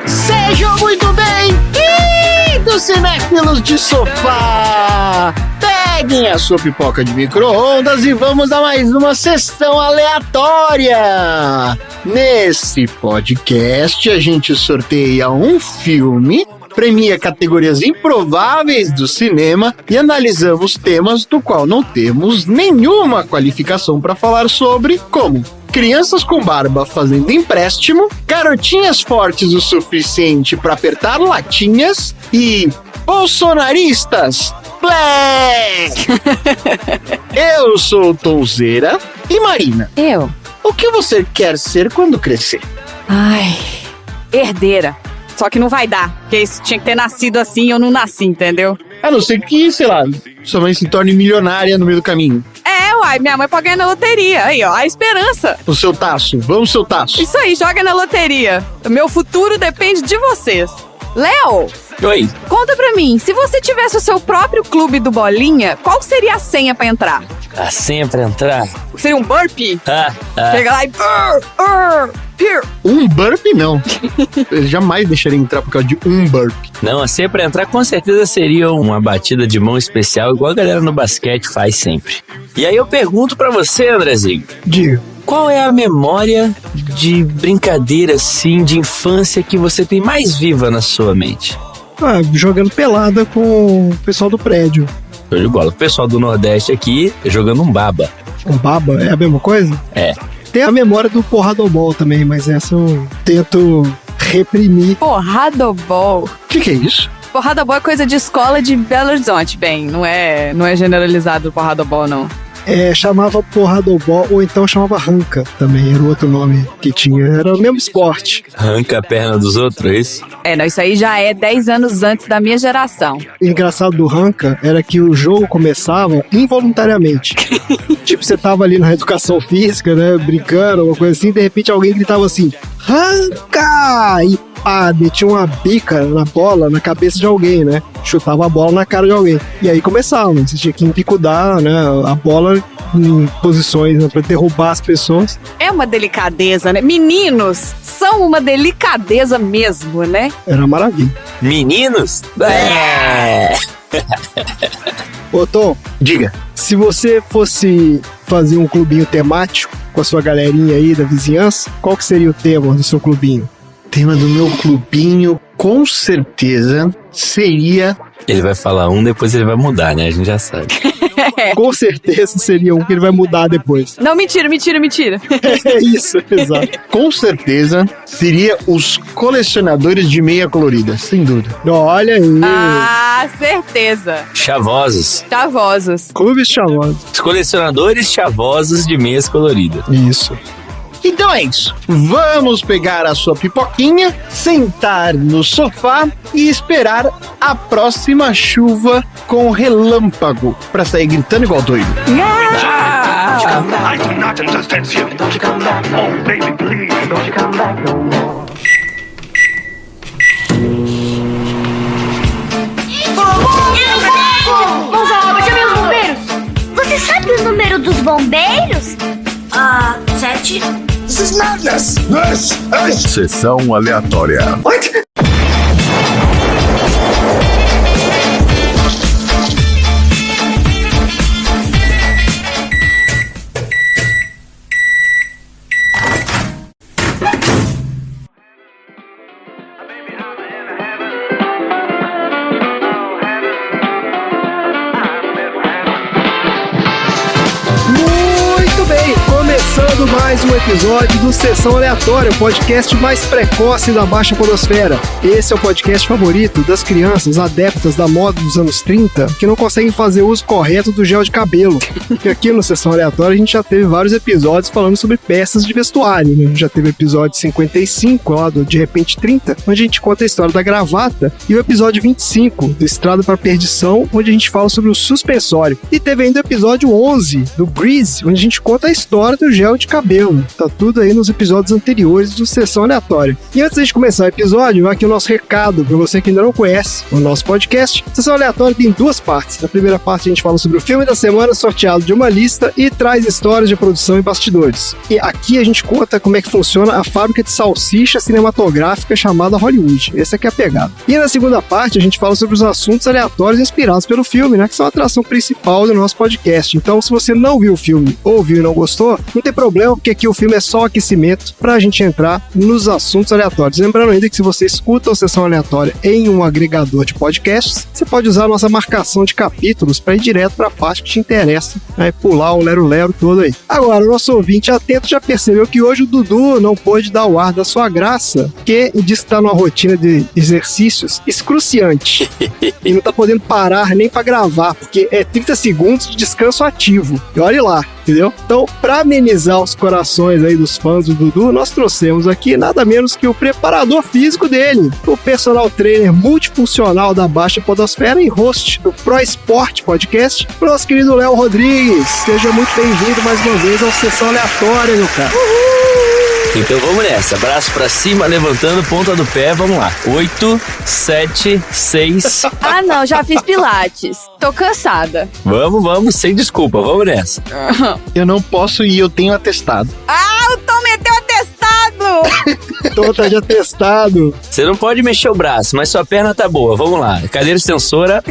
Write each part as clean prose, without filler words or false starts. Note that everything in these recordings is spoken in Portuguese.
Sejam muito bem-vindos, cinéfilos de sofá! Peguem a sua pipoca de micro-ondas e vamos a mais uma sessão aleatória! Nesse podcast, a gente sorteia um filme, premia categorias improváveis do cinema e analisamos temas do qual não temos nenhuma qualificação para falar sobre, como crianças com barba fazendo empréstimo, garotinhas fortes o suficiente para apertar latinhas e bolsonaristas. Black! Eu sou Tonzeira e Marina. Eu? O que você quer ser quando crescer? Ai, herdeira. Só que não vai dar, porque isso tinha que ter nascido assim e eu não nasci, entendeu? A não ser que, sei lá, sua mãe se torne milionária no meio do caminho. Uai, minha mãe pode ganhar na loteria. Aí, ó, a esperança. O seu taço, vamos seu taço. Isso aí, joga na loteria. O meu futuro depende de vocês. Léo! Oi. Conta pra mim, se você tivesse o seu próprio clube do Bolinha, qual seria a senha pra entrar? A senha pra entrar? Seria um burpee? Chega lá e... Um burpee, não. Eu jamais deixaria entrar por causa de um burpee. Não, a senha pra entrar com certeza seria uma batida de mão especial, igual a galera no basquete faz sempre. E aí eu pergunto pra você, Andrezinho. Diga. Qual é a memória de brincadeira, assim, de infância que você tem mais viva na sua mente? Jogando pelada com o pessoal do prédio. Show de bola. O pessoal do Nordeste aqui jogando um baba. Um baba? É a mesma coisa? É. Tem a memória do porradobol também, mas essa eu tento reprimir. Porradobol? O que é isso? Porradobol é coisa de escola de Belo Horizonte, bem. Não é generalizado o porradobol, não. Chamava porradobol, ou então chamava ranca também, era o outro nome que tinha. Era o mesmo esporte. Arranca a perna dos outros, é isso? Não, isso aí já é 10 anos antes da minha geração. O engraçado do ranca era que o jogo começava involuntariamente. Tipo, você tava ali na educação física, né, brincando, uma coisa assim, de repente alguém gritava assim, ranca! E pá, metia uma bica na bola, na cabeça de alguém, né? Chutava a bola na cara de alguém. E aí começava, você tinha que empicudar, né, a bola em posições, né, pra derrubar as pessoas. É uma delicadeza, né? Meninos são uma delicadeza mesmo, né? Era uma maravilha. Meninos? Ô Tom, diga. Se você fosse fazer um clubinho temático com a sua galerinha aí da vizinhança, qual que seria o tema do seu clubinho? O tema do meu clubinho, com certeza, seria... Ele vai falar um, depois ele vai mudar, né? A gente já sabe. Com certeza seria um que ele vai mudar depois. Não, mentira. É isso, exato. Com certeza, seria os colecionadores de meia colorida, sem dúvida. Olha aí. Ah, certeza. Chavosos. Chavosos. Clubes chavosos. Os colecionadores chavosos de meias coloridas. Isso. Então é isso. Vamos pegar a sua pipoquinha, sentar no sofá e esperar a próxima chuva com relâmpago pra sair gritando igual doido. I do not understand you. Don't you come back. Oh, baby, please. Don't you come back no more. Robert, chamei os bombeiros. Você sabe o número dos bombeiros? 7. This is madness. This is... Sessão aleatória. What? Começando mais um episódio do Sessão Aleatória, o podcast mais precoce da Baixa Podosfera. Esse é o podcast favorito das crianças adeptas da moda dos anos 30 que não conseguem fazer uso correto do gel de cabelo. E aqui no Sessão Aleatória a gente já teve vários episódios falando sobre peças de vestuário, né? Já teve o episódio 55, lá do De Repente 30, onde a gente conta a história da gravata, e o episódio 25, do Estrada para Perdição, onde a gente fala sobre o suspensório. E teve ainda o episódio 11, do Grease, onde a gente conta a história do gel gel de cabelo. Tá tudo aí nos episódios anteriores do Sessão Aleatória. E antes de começar o episódio, vai aqui o nosso recado para você que ainda não conhece o nosso podcast. Sessão Aleatória tem 2 partes. Na primeira parte a gente fala sobre o filme da semana sorteado de uma lista e traz histórias de produção e bastidores. E aqui a gente conta como é que funciona a fábrica de salsicha cinematográfica chamada Hollywood. Essa aqui é a pegada. E na segunda parte a gente fala sobre os assuntos aleatórios inspirados pelo filme, né, que são a atração principal do nosso podcast. Então, se você não viu o filme ou viu e não gostou, não tem problema, porque aqui o filme é só aquecimento pra gente entrar nos assuntos aleatórios. Lembrando ainda que se você escuta a Sessão Aleatória em um agregador de podcasts, você pode usar a nossa marcação de capítulos pra ir direto pra parte que te interessa, né, pular o lero-lero todo aí. Agora, o nosso ouvinte atento já percebeu que hoje o Dudu não pôde dar o ar da sua graça, porque diz que tá numa rotina de exercícios excruciante e não tá podendo parar nem pra gravar, porque é 30 segundos de descanso ativo. E olhe lá, entendeu? Então, pra amenizar os corações aí dos fãs do Dudu, nós trouxemos aqui nada menos que o preparador físico dele, o personal trainer multifuncional da Baixa Podosfera e host do Pro Esporte Podcast, o nosso querido Léo Rodrigues. Seja muito bem-vindo mais uma vez ao Sessão Aleatória, meu cara. Então vamos nessa, braço pra cima, levantando, ponta do pé, vamos lá. 8, 7, 6. Ah, não, já fiz pilates. Tô cansada. Vamos, sem desculpa, vamos nessa. Eu não posso ir, eu tenho atestado. Ah, o Tom meteu atestado! Tô tá de atestado. Você não pode mexer o braço, mas sua perna tá boa, vamos lá. Cadeira extensora.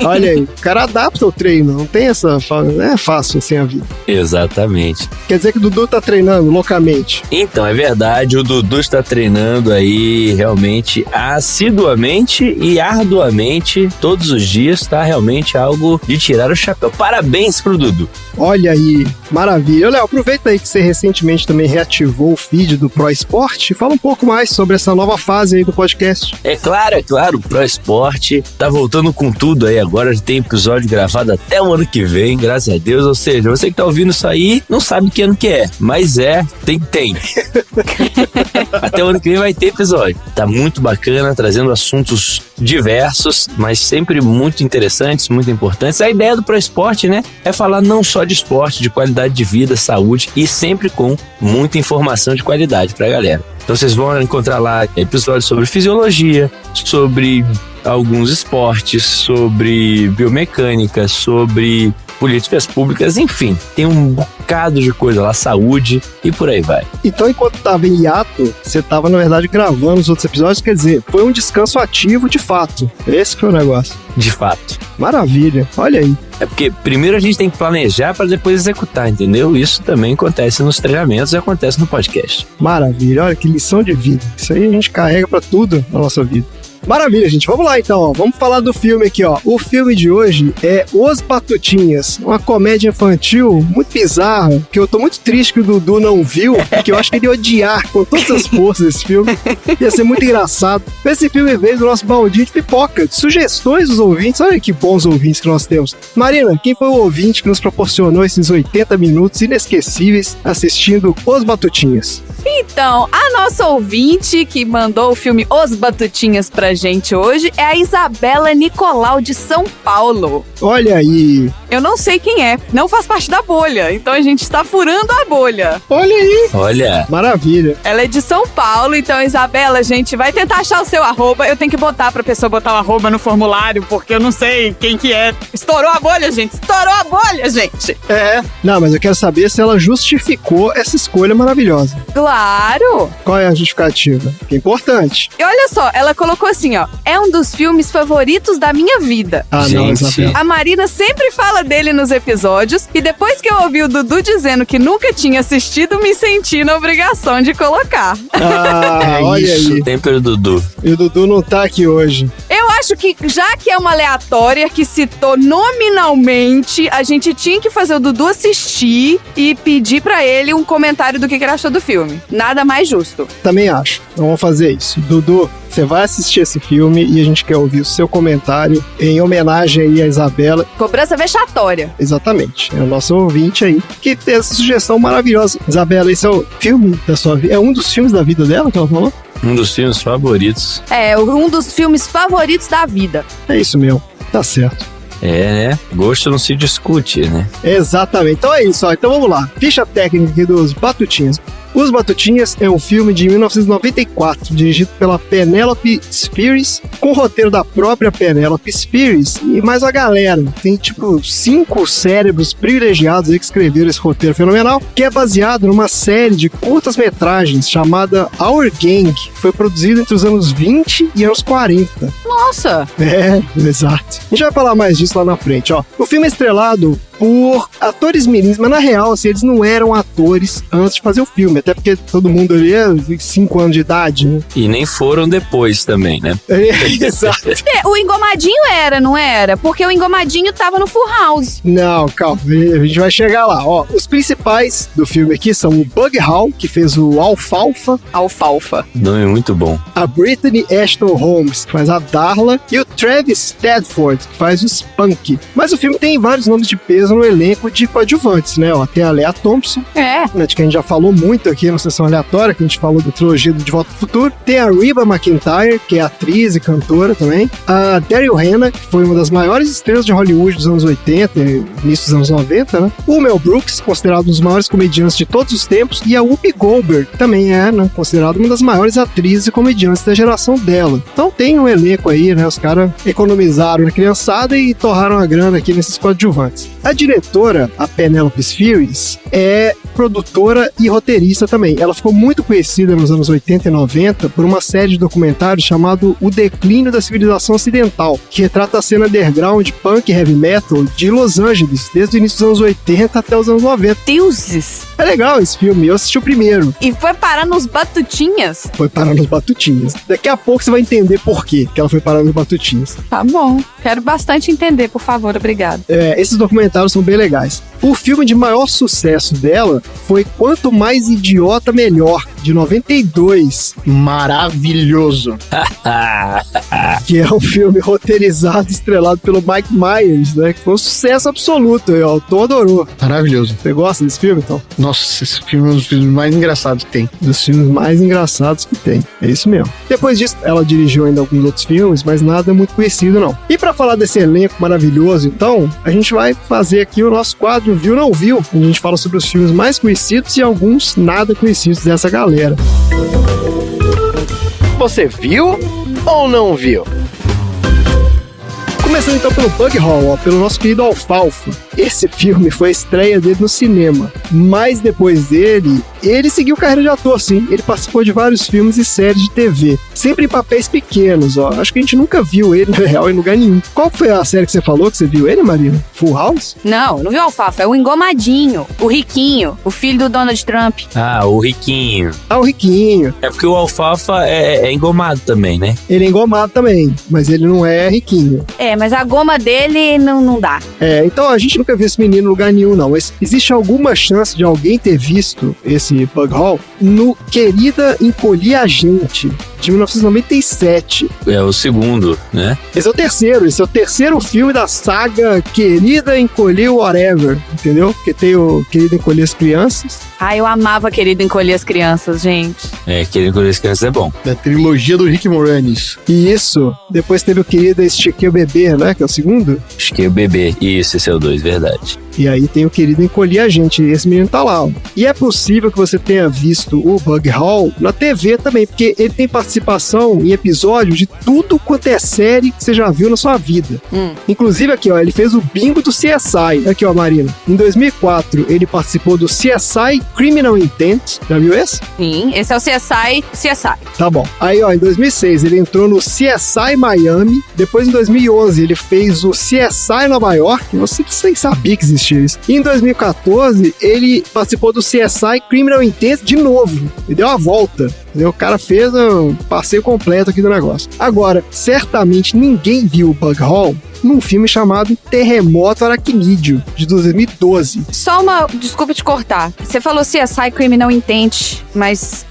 Olha aí, o cara adapta o treino, não tem essa... Não é fácil assim a vida. Exatamente. Quer dizer que o Dudu tá treinando loucamente. Então, é verdade, o Dudu está treinando aí realmente assiduamente e arduamente todos os dias, tá? Realmente algo de tirar o chapéu. Parabéns pro Dudu. Olha aí, maravilha. Léo, aproveita aí que você recentemente também reativou o feed do Pro Esporte e fala um pouco mais sobre essa nova fase aí do podcast. É claro, o Pro Esporte tá voltando com tudo aí agora, já tem episódio gravado até o ano que vem, graças a Deus, ou seja, você que tá ouvindo isso aí, não sabe que ano que é, mas tem. Até o ano que vem vai ter episódio. Tá muito bacana, trazendo assuntos diversos, mas sempre muito interessantes, muito importantes. A ideia do Pro Esporte, né, é falar não só de esporte, de qualidade de vida, saúde e sempre com muita informação de qualidade pra galera. Então vocês vão encontrar lá episódios sobre fisiologia, sobre alguns esportes, sobre biomecânica, sobre políticas públicas, enfim, tem um bocado de coisa lá, saúde e por aí vai. Então, enquanto tava em hiato, você tava, na verdade, gravando os outros episódios, quer dizer, foi um descanso ativo de fato. Esse que foi o negócio. De fato. Maravilha, olha aí. É porque primeiro a gente tem que planejar para depois executar, entendeu? Isso também acontece nos treinamentos e acontece no podcast. Maravilha, olha que lição de vida. Isso aí a gente carrega pra tudo na nossa vida. Maravilha, gente. Vamos lá, então. Ó. Vamos falar do filme aqui, ó. O filme de hoje é Os Batutinhas, uma comédia infantil muito bizarra, que eu tô muito triste que o Dudu não viu, porque eu acho que ele ia odiar com todas as forças esse filme. Ia ser muito engraçado. Esse filme veio do nosso baldinho de pipoca, de sugestões dos ouvintes. Olha que bons ouvintes que nós temos. Marina, quem foi o ouvinte que nos proporcionou esses 80 minutos inesquecíveis assistindo Os Batutinhas? Então, a nossa ouvinte que mandou o filme Os Batutinhas pra gente hoje é a Isabela Nicolau de São Paulo. Olha aí. Eu não sei quem é, não faz parte da bolha, então a gente está furando a bolha. Olha aí. Olha. Maravilha. Ela é de São Paulo, então Isabela, a gente vai tentar achar o seu arroba. Eu tenho que botar pra pessoa botar o arroba no formulário, porque eu não sei quem que é. Estourou a bolha, gente. É. Não, mas eu quero saber se ela justificou essa escolha maravilhosa. Claro. Qual é a justificativa? Que é importante. E olha só, ela colocou assim, ó. É um dos filmes favoritos da minha vida. Ah, não, Gente. Isabela. A Marina sempre fala dele nos episódios e depois que eu ouvi o Dudu dizendo que nunca tinha assistido, me senti na obrigação de colocar. Ah, É olha isso, aí. tempero Dudu. E o Dudu não tá aqui hoje. Eu acho que, já que é uma aleatória que citou nominalmente, a gente tinha que fazer o Dudu assistir e pedir pra ele um comentário do que ele achou do filme. Nada mais justo. Também acho. Então vamos fazer isso. Dudu, você vai assistir esse filme e a gente quer ouvir o seu comentário em homenagem aí a Isabela. Cobrança vexatória. Exatamente. É o nosso ouvinte aí que tem essa sugestão maravilhosa. Isabela, esse é o filme da sua vida? É um dos filmes da vida dela que ela falou? Um dos filmes favoritos. É, um dos filmes favoritos da vida. É isso mesmo. Tá certo. É, né? Gosto não se discute, né? Exatamente. Então é isso, ó. Então vamos lá. Ficha técnica aqui dos Batutinhas. Os Batutinhas é um filme de 1994, dirigido pela Penelope Spheeris, com o roteiro da própria Penelope Spheeris e mais a galera. Tem, 5 cérebros privilegiados aí que escreveram esse roteiro fenomenal, que é baseado numa série de curtas-metragens chamada Our Gang, que foi produzida entre os anos 20 e anos 40. Nossa! É, exato. A gente vai falar mais disso lá na frente, ó. O filme é estrelado por atores mirins, mas na real, assim, eles não eram atores antes de fazer o filme, até porque todo mundo ali é 5 anos de idade, né? E nem foram depois também, né? Exato. O Engomadinho era, não era? Porque o Engomadinho tava no Full House. Não, calma, a gente vai chegar lá, ó. Os principais do filme aqui são o Bug Hall, que fez o Alfalfa, Nome muito bom. a Brittany Ashton Holmes, que faz a Darla, e o Travis Stedford, que faz o Spunk. Mas o filme tem vários nomes de peso no elenco de coadjuvantes, né? Ó, tem a Lea Thompson, né, de que a gente já falou muito aqui na sessão aleatória, que a gente falou da trilogia do De Volta ao Futuro. Tem a Reba McEntire, que é atriz e cantora também. A Daryl Hannah, que foi uma das maiores estrelas de Hollywood dos anos 80 e início dos anos 90, né? O Mel Brooks, considerado um dos maiores comediantes de todos os tempos. E a Whoopi Goldberg, que também é, né, considerada uma das maiores atrizes e comediantes da geração dela. Então tem um elenco aí, né? Os caras economizaram na criançada e torraram a grana aqui nesses coadjuvantes. A diretora, a Penelope Spheeris, é produtora e roteirista também. Ela ficou muito conhecida nos anos 80 e 90 por uma série de documentários chamado O Declínio da Civilização Ocidental, que retrata a cena underground punk e heavy metal de Los Angeles, desde o início dos anos 80 até os anos 90. Deuses! É legal esse filme, eu assisti o primeiro. E foi parar nos Batutinhas? Foi parar nos Batutinhas. Daqui a pouco você vai entender por quê que ela foi parar nos Batutinhas. Tá bom. Quero bastante entender, por favor, obrigado. Esses documentários são bem legais. O filme de maior sucesso dela foi Quanto Mais Idiota Melhor, de 92. Maravilhoso. Que é um filme roteirizado e estrelado pelo Mike Myers, né? Que foi um sucesso absoluto. O autor adorou. Maravilhoso. Você gosta desse filme, então? Nossa, esse filme é um dos filmes mais engraçados que tem. Dos filmes mais engraçados que tem. É isso mesmo. Depois disso, ela dirigiu ainda alguns outros filmes, mas nada muito conhecido, não. E pra falar desse elenco maravilhoso, então, a gente vai fazer aqui o nosso quadro Viu Não Viu, onde a gente fala sobre os filmes mais conhecidos e alguns nada conhecidos dessa galera. Você viu ou não viu? Começando então pelo Bug Hall, ó, pelo nosso querido Alfalfa. Esse filme foi a estreia dele no cinema, mas depois dele, ele seguiu carreira de ator, sim. Ele participou de vários filmes e séries de TV, sempre em papéis pequenos, ó. Acho que a gente nunca viu ele, na real, em lugar nenhum. Qual foi a série que você falou que você viu ele, Marina? Full House? Não viu o Alfalfa, é o Engomadinho, o Riquinho, o filho do Donald Trump. Ah, o Riquinho. Ah, o Riquinho. É porque o Alfalfa é engomado também, né? Ele é engomado também, mas ele não é riquinho. Mas a goma dele não dá. Então a gente nunca viu esse menino em lugar nenhum, não. Mas existe alguma chance de alguém ter visto esse Bug Hall no Querida Encolhi a Gente, de 1997. É o segundo, né? Esse é o terceiro filme da saga Querida Encolhi Whatever, entendeu? Porque tem o Querida Encolhi as Crianças. Eu amava Querido Encolher as Crianças, gente. Querer encolher as crianças é bom. Da trilogia do Rick Moranis. E isso, depois teve o Querida Estiquei o Bebê, né? Que é o segundo. Acho que é o bebê. Isso, esse é o 2, verdade. E aí tem o Querido Encolhi a Gente, esse menino tá lá, ó. E é possível que você tenha visto o Bug Hall na TV também, porque ele tem participação em episódios de tudo quanto é série que você já viu na sua vida. Inclusive aqui, ó, ele fez o bingo do CSI. Aqui, ó, Marina. Em 2004, ele participou do CSI Criminal Intent. Já viu esse? Sim, esse é o CSI. Tá bom. Aí, ó, em 2006, ele entrou no CSI Miami. Depois, em 2011, ele fez o CSI Nova York. Eu nem sabia que existia isso. E em 2014, ele participou do CSI Criminal Intent de novo. Ele deu uma volta. O cara fez um passeio completo aqui do negócio. Agora, certamente ninguém viu o Bug Hall num filme chamado Terremoto Aracnídeo, de 2012. Só desculpa te cortar. Você falou CSI Criminal Intent, mas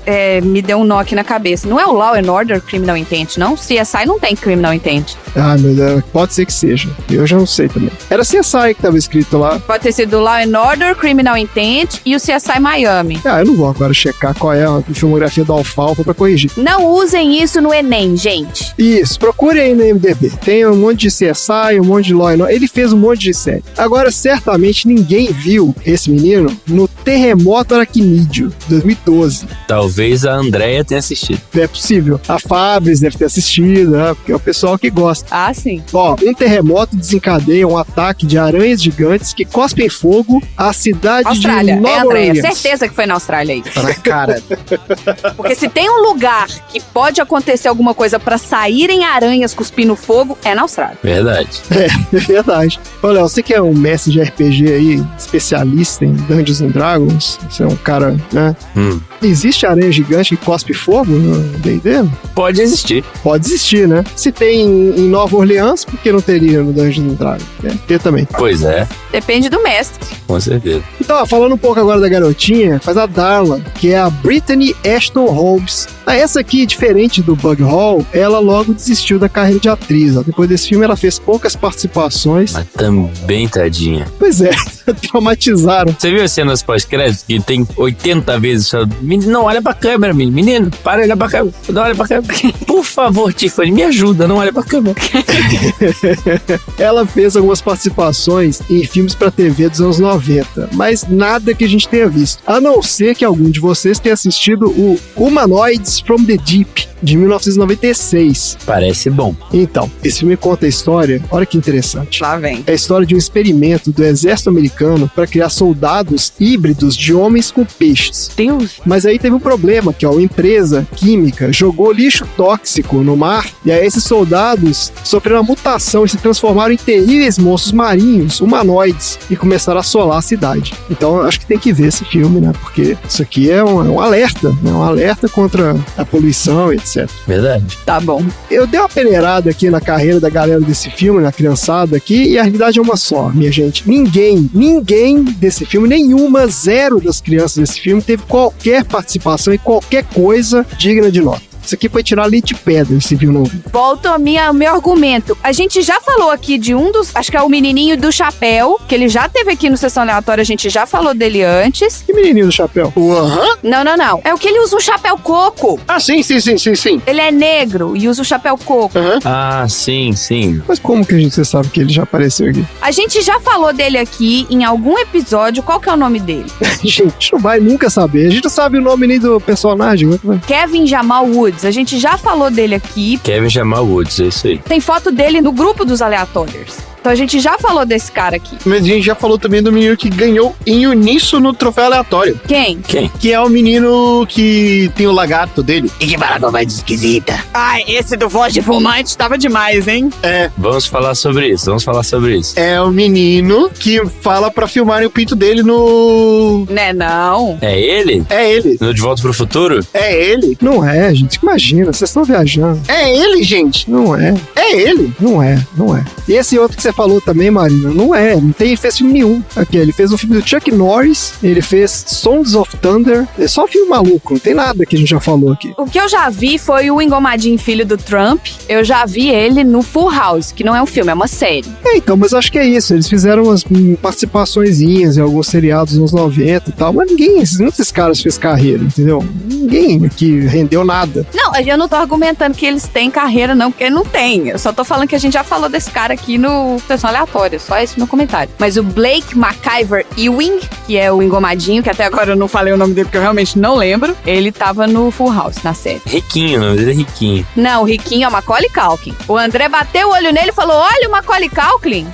me deu um nó aqui na cabeça. Não é o Law and Order Criminal Intent, não? CSI não tem Criminal Intent. Meu Deus, pode ser que seja. Eu já não sei também. Era CSI que tava escrito lá. Pode ter sido Law and Order Criminal Intent e o CSI Miami. Eu não vou agora checar qual é a filmografia do Alfalfa pra corrigir. Não usem isso no Enem, gente. Isso, procure aí no IMDb. Tem um monte de CSI, CSI, um monte de Law and Order. Ele fez um monte de série. Agora, certamente ninguém viu esse menino no Terremoto Aracnídeo, 2012. Talvez a Andrea tenha assistido. É possível. A Fabris deve ter assistido, né? Porque é o pessoal que gosta. Ah, sim. Ó, um terremoto desencadeia um ataque de aranhas gigantes que cospem fogo à cidade Austrália, de Nova Andréia. Orleans. Certeza que foi na Austrália aí. Tá na cara. Porque se tem um lugar que pode acontecer alguma coisa pra saírem aranhas cuspindo fogo, é na Austrália. Verdade. É verdade. Ô, Léo, você que é um mestre de RPG aí, especialista em Dungeons and Dragons, você é um cara, né? Existe aranha gigante que cospe fogo no D&D? Pode existir. Pode existir, né? Se tem em Nova Orleans, por que não teria no Dungeons and Dragons? Deve ter também. Pois é, Depende do mestre. com certeza. Então, ó, falando um pouco agora da garotinha, faz a Darla, que é a Brittany Ashton Holmes. Essa aqui, diferente do Bug Hall, ela logo desistiu da carreira de atriz. Ó. Depois desse filme, ela fez poucas participações. Mas também, tadinha. Pois é, traumatizaram. Você viu as cenas pós-crédito que tem 80 vezes só, menino, não olha pra câmera, menino, para, olha pra câmera, não olha pra câmera. Por favor, Tiffany, me ajuda, não olha pra câmera. Ela fez algumas participações em filmes pra TV dos anos 90, mas nada que a gente tenha visto. A não ser que algum de vocês tenha assistido o Humanoids from the Deep, de 1996. Parece bom. Então, esse filme conta a história, olha que interessante. Lá vem. É a história de um experimento do exército americano para criar soldados híbridos de homens com peixes. Deus. Mas aí teve um problema, que ó, uma empresa química jogou lixo tóxico no mar, e aí esses soldados sofreram uma mutação e se transformaram em terríveis monstros marinhos, humanoides, e começaram a assolar a cidade. Então acho que tem que ver esse filme, né? Porque isso aqui é um alerta, né? Um alerta contra a poluição, etc. Verdade. Tá bom. Eu dei uma peneirada aqui na carreira da galera desse filme, na criançada aqui, e a realidade é uma só, minha gente. Ninguém desse filme, zero das crianças desse filme teve qualquer participação em qualquer coisa digna de nota. Isso aqui foi tirar leite de pedra, esse filme não viu. Volto ao meu argumento. A gente já falou aqui de um dos... Acho que é o menininho do chapéu, que ele já teve aqui no Sessão Aleatória, a gente já falou dele antes. Que menininho do chapéu? Aham. Não. É o que ele usa um chapéu coco. Ah, sim. Ele é negro e usa o chapéu coco. Aham. Ah, sim. Mas como que você sabe que ele já apareceu aqui? A gente já falou dele aqui em algum episódio. Qual que é o nome dele? Gente, não vai nunca saber. A gente não sabe o nome nem do personagem. Como é que vai? Kevin Jamal Woods. A gente já falou dele aqui. Kevin Jamal Woods, é isso aí. Tem foto dele no grupo dos aleatórios. Então a gente já falou desse cara aqui. Mas a gente já falou também do menino que ganhou em uníssono no troféu aleatório. Quem? Quem? Que é o menino que tem o lagarto dele. E que fala com voz esquisita. Ai, esse do voz de fumante tava demais, hein? Vamos falar sobre isso. É o menino que fala pra filmarem o pinto dele no... Né, não. É ele? É ele. No De Volta pro Futuro? É ele. Não é, gente. Imagina, vocês estão viajando. É ele, gente. Não é. É ele. Não é. E esse outro que você falou também, Marina, não fez filme nenhum. Aqui, ele fez um filme do Chuck Norris, ele fez Sons of Thunder, é só filme maluco, não tem nada que a gente já falou aqui. O que eu já vi foi o Engomadinho Filho do Trump. Eu já vi ele no Full House, que não é um filme, é uma série. Então, mas acho que é isso, eles fizeram umas participaçõezinhas em alguns seriados nos 90 e tal, mas nenhum desses caras fez carreira, entendeu? Ninguém aqui rendeu nada. Não, eu não tô argumentando que eles têm carreira, não, porque não tem. Eu só tô falando que a gente já falou desse cara aqui no Sessão Aleatória, só esse meu comentário. Mas o Blake McIver Ewing, que é o engomadinho, que até agora eu não falei o nome dele porque eu realmente não lembro, ele tava no Full House, na série. Riquinho, o nome dele é Riquinho. Não, o Riquinho é o Macaulay Culkin. O André bateu o olho nele e falou, olha o Macaulay Culkin.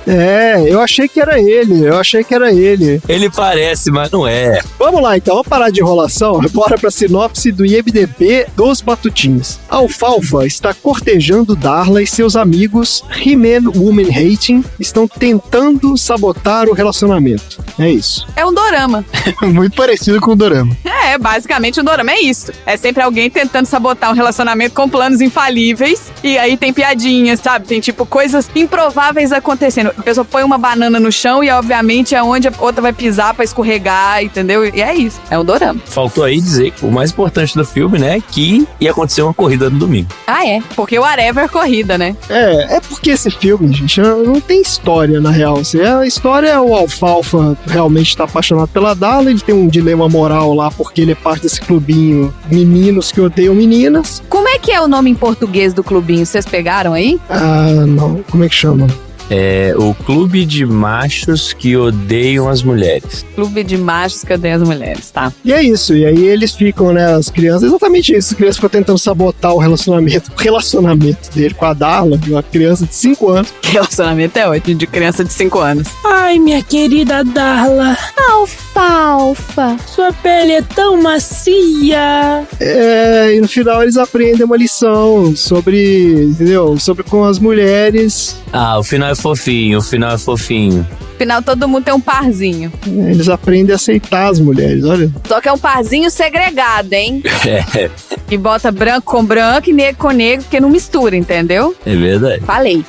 Eu achei que era ele. Ele parece, mas não é. Vamos lá, então, vamos parar de enrolação, bora pra sinopse do IMDb dos Batutinhos. Alfalfa está cortejando Darla e seus amigos He-Man Woman Hating estão tentando sabotar o relacionamento. É isso. É um dorama. Muito parecido com o dorama. Basicamente o dorama é isso. É sempre alguém tentando sabotar um relacionamento com planos infalíveis. E aí tem piadinhas, sabe? Tem tipo coisas improváveis acontecendo. A pessoa põe uma banana no chão e obviamente é onde a outra vai pisar pra escorregar, entendeu? E é isso. É um dorama. Faltou aí dizer que o mais importante do filme, né, que ia acontecer uma corrida no domingo. Ah, é. Porque o whatever é corrida, né? É porque esse filme, gente, não tem história, na real. Assim, a história é o Alfalfa realmente tá apaixonado pela Darla, ele tem um dilema moral lá, porque ele é parte desse clubinho meninos que odeiam meninas. Como é que é o nome em português do clubinho? Vocês pegaram aí? Ah, não. Como é que chama? É o Clube de Machos que Odeiam as Mulheres. Clube de machos que odeiam as mulheres, tá? E é isso, e aí eles ficam, né, as crianças, exatamente isso, as crianças ficam tentando sabotar o relacionamento dele com a Darla, uma criança de 5 anos. Relacionamento é ótimo, de criança de 5 anos. Ai, minha querida Darla, Alfalfa. sua pele é tão macia. E no final eles aprendem uma lição sobre, entendeu, sobre como as mulheres, Ah, o final é fofinho, Afinal, todo mundo tem um parzinho. eles aprendem a aceitar as mulheres, olha. Só que é um parzinho segregado, hein? É, Que bota branco com branco e negro com negro, porque não mistura, entendeu? é verdade. Falei.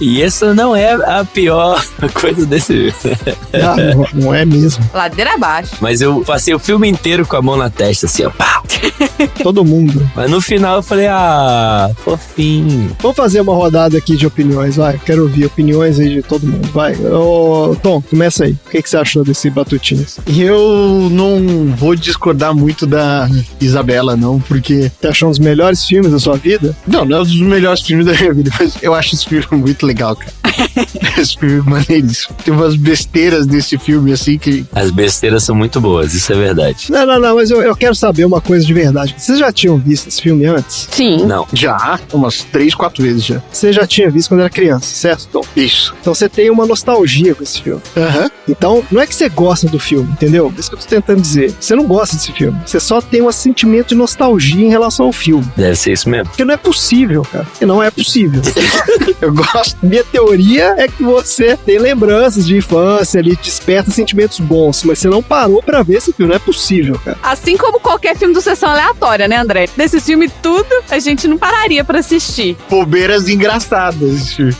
E essa não é a pior coisa desse filme. Ah, não é mesmo. Ladeira abaixo. Mas eu passei o filme inteiro com a mão na testa, assim, ó. Pá. Todo mundo. Mas no final eu falei, fofinho. Vamos fazer uma rodada aqui de opiniões, vai. Quero ouvir opiniões aí de todo mundo, vai. Ô, Tom, começa aí. O que você achou desse Batutinhas? Eu não vou discordar muito da Isabela, não, porque... Você achou um dos melhores filmes da sua vida? Não é um dos melhores filmes da minha vida, mas eu acho esse filme muito legal, cara. Esse filme é maneiríssimo. Tem umas besteiras desse filme, assim, que... As besteiras são muito boas, isso é verdade. Não, mas eu quero saber uma coisa de verdade. Vocês já tinham visto esse filme antes? Sim. Não. Já, umas 3, 4 vezes já. Você já tinha visto quando era criança, certo, Tom? Isso. Então você tem uma nostalgia com esse filme. Aham. Então, não é que você gosta do filme, entendeu? É isso que eu tô tentando dizer. Você não gosta desse filme. Você só tem um sentimento de nostalgia em relação ao filme. Deve ser isso mesmo. Porque não é possível, cara. Porque não é possível. Eu gosto. Minha teoria é que você tem lembranças de infância ali, desperta sentimentos bons, mas você não parou pra ver esse filme. Não é possível, cara. Assim como qualquer filme do Sessão Aleatória, né, André? Desse filme tudo, a gente não pararia pra assistir. Bobeiras engraçadas esse filme.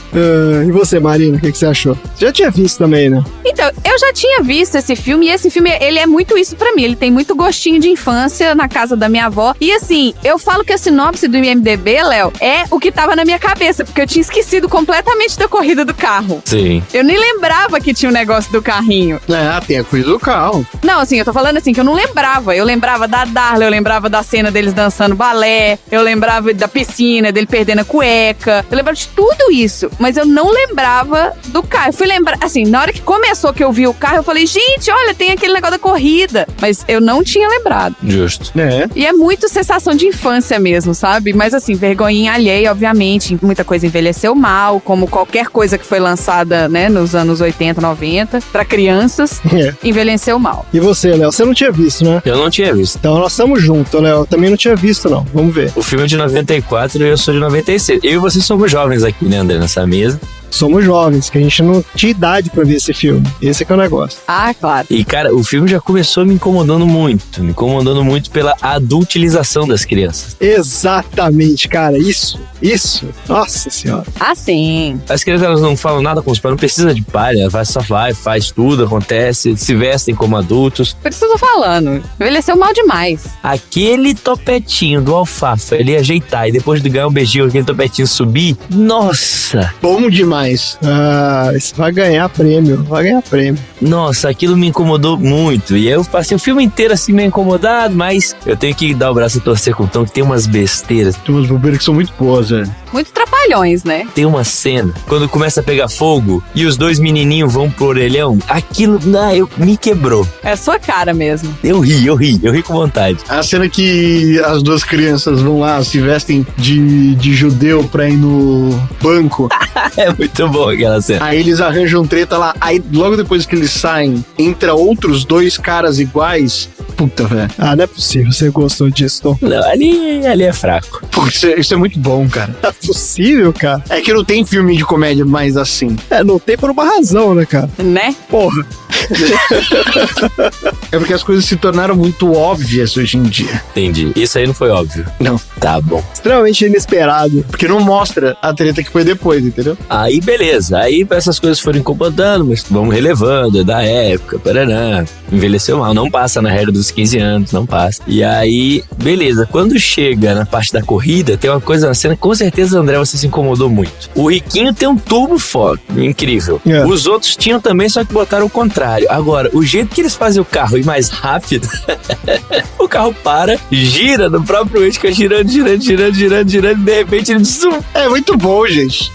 E você, Marina, o que você achou? Você já tinha visto também, né? Então, eu já tinha visto esse filme e esse filme, ele é muito isso pra mim. Ele tem muito gostinho de infância na casa da minha avó. E assim, eu falo que a sinopse do IMDB, Léo, é o que tava na minha cabeça, porque eu tinha esquecido completamente da corrida do carro. Sim. Eu nem lembrava que tinha um negócio do carrinho. Tem a coisa do carro. Não, assim, eu tô falando assim, que eu não lembrava. Eu lembrava da Darla, eu lembrava da cena deles dançando balé, eu lembrava da piscina, dele perdendo a cueca, eu lembrava de tudo isso, mas eu não lembrava do carro. Eu fui lembrar, assim, na hora que começou que eu vi o carro, eu falei, gente, olha, tem aquele negócio da corrida, mas eu não tinha lembrado. Justo. E é muito sensação de infância mesmo, sabe? Mas assim, vergonhinha alheia, obviamente, muita coisa envelheceu mal, como qualquer coisa que foi lançada, né, nos anos 80, 90, pra crianças, envelheceu mal. E você, Léo? Você não tinha visto, né? Eu não tinha visto. Então nós estamos juntos, Léo. Eu também não tinha visto, não. Vamos ver. O filme é de 94 e eu sou de 96. Eu e você somos jovens aqui, né, André, nessa mesa. Somos jovens, que a gente não tinha idade pra ver esse filme. Esse é que é o negócio. Ah, claro. E, cara, o filme já começou me incomodando muito pela adultilização das crianças. Exatamente, cara. Isso. Nossa senhora. Ah, sim. As crianças, elas não falam nada com os pais, não precisa de pai, só vai, faz tudo, acontece, se vestem como adultos. Por isso eu tô falando. Envelheceu mal demais. Aquele topetinho do alfafa, ele ajeitar e depois de ganhar um beijinho, aquele topetinho subir, nossa! Bom demais. Isso vai ganhar prêmio. Nossa, aquilo me incomodou muito. E eu passei o filme inteiro assim meio incomodado, mas eu tenho que dar o braço a torcer com o Tom, que tem umas besteiras. Tem umas bobeiras que são muito boas, velho. Muito trapalhões, né? Tem uma cena, quando começa a pegar fogo e os dois menininhos vão pro orelhão, aquilo me quebrou. É a sua cara mesmo. Eu ri com vontade. A cena que as duas crianças vão lá, se vestem de judeu pra ir no banco. É muito bom aquela cena. Aí eles arranjam treta lá. Aí logo depois que eles saem, entra outros dois caras iguais. Puta, velho. Não é possível. Você gostou disso, Tom? Não, ali é fraco. Pô, isso é muito bom, cara. Não é possível, cara. É que não tem filme de comédia mais assim. Não tem por uma razão, né, cara? Né? Porra. É porque as coisas se tornaram muito óbvias hoje em dia. Entendi. Isso aí não foi óbvio. Não. Tá bom. Extremamente inesperado. Porque não mostra a treta que foi depois, entendeu? Aí beleza, aí essas coisas foram incomodando, mas vamos relevando, é da época, paraná, envelheceu mal, não passa na regra dos 15 anos, não passa. E aí, beleza, quando chega na parte da corrida, tem uma coisa na cena que com certeza, André, você se incomodou muito. O Riquinho tem um turbo forte, incrível. Os outros tinham também, só que botaram o contrário. Agora, o jeito que eles fazem o carro ir mais rápido, o carro para, gira no próprio eixo, fica girando, e de repente ele zoom. É muito bom, gente.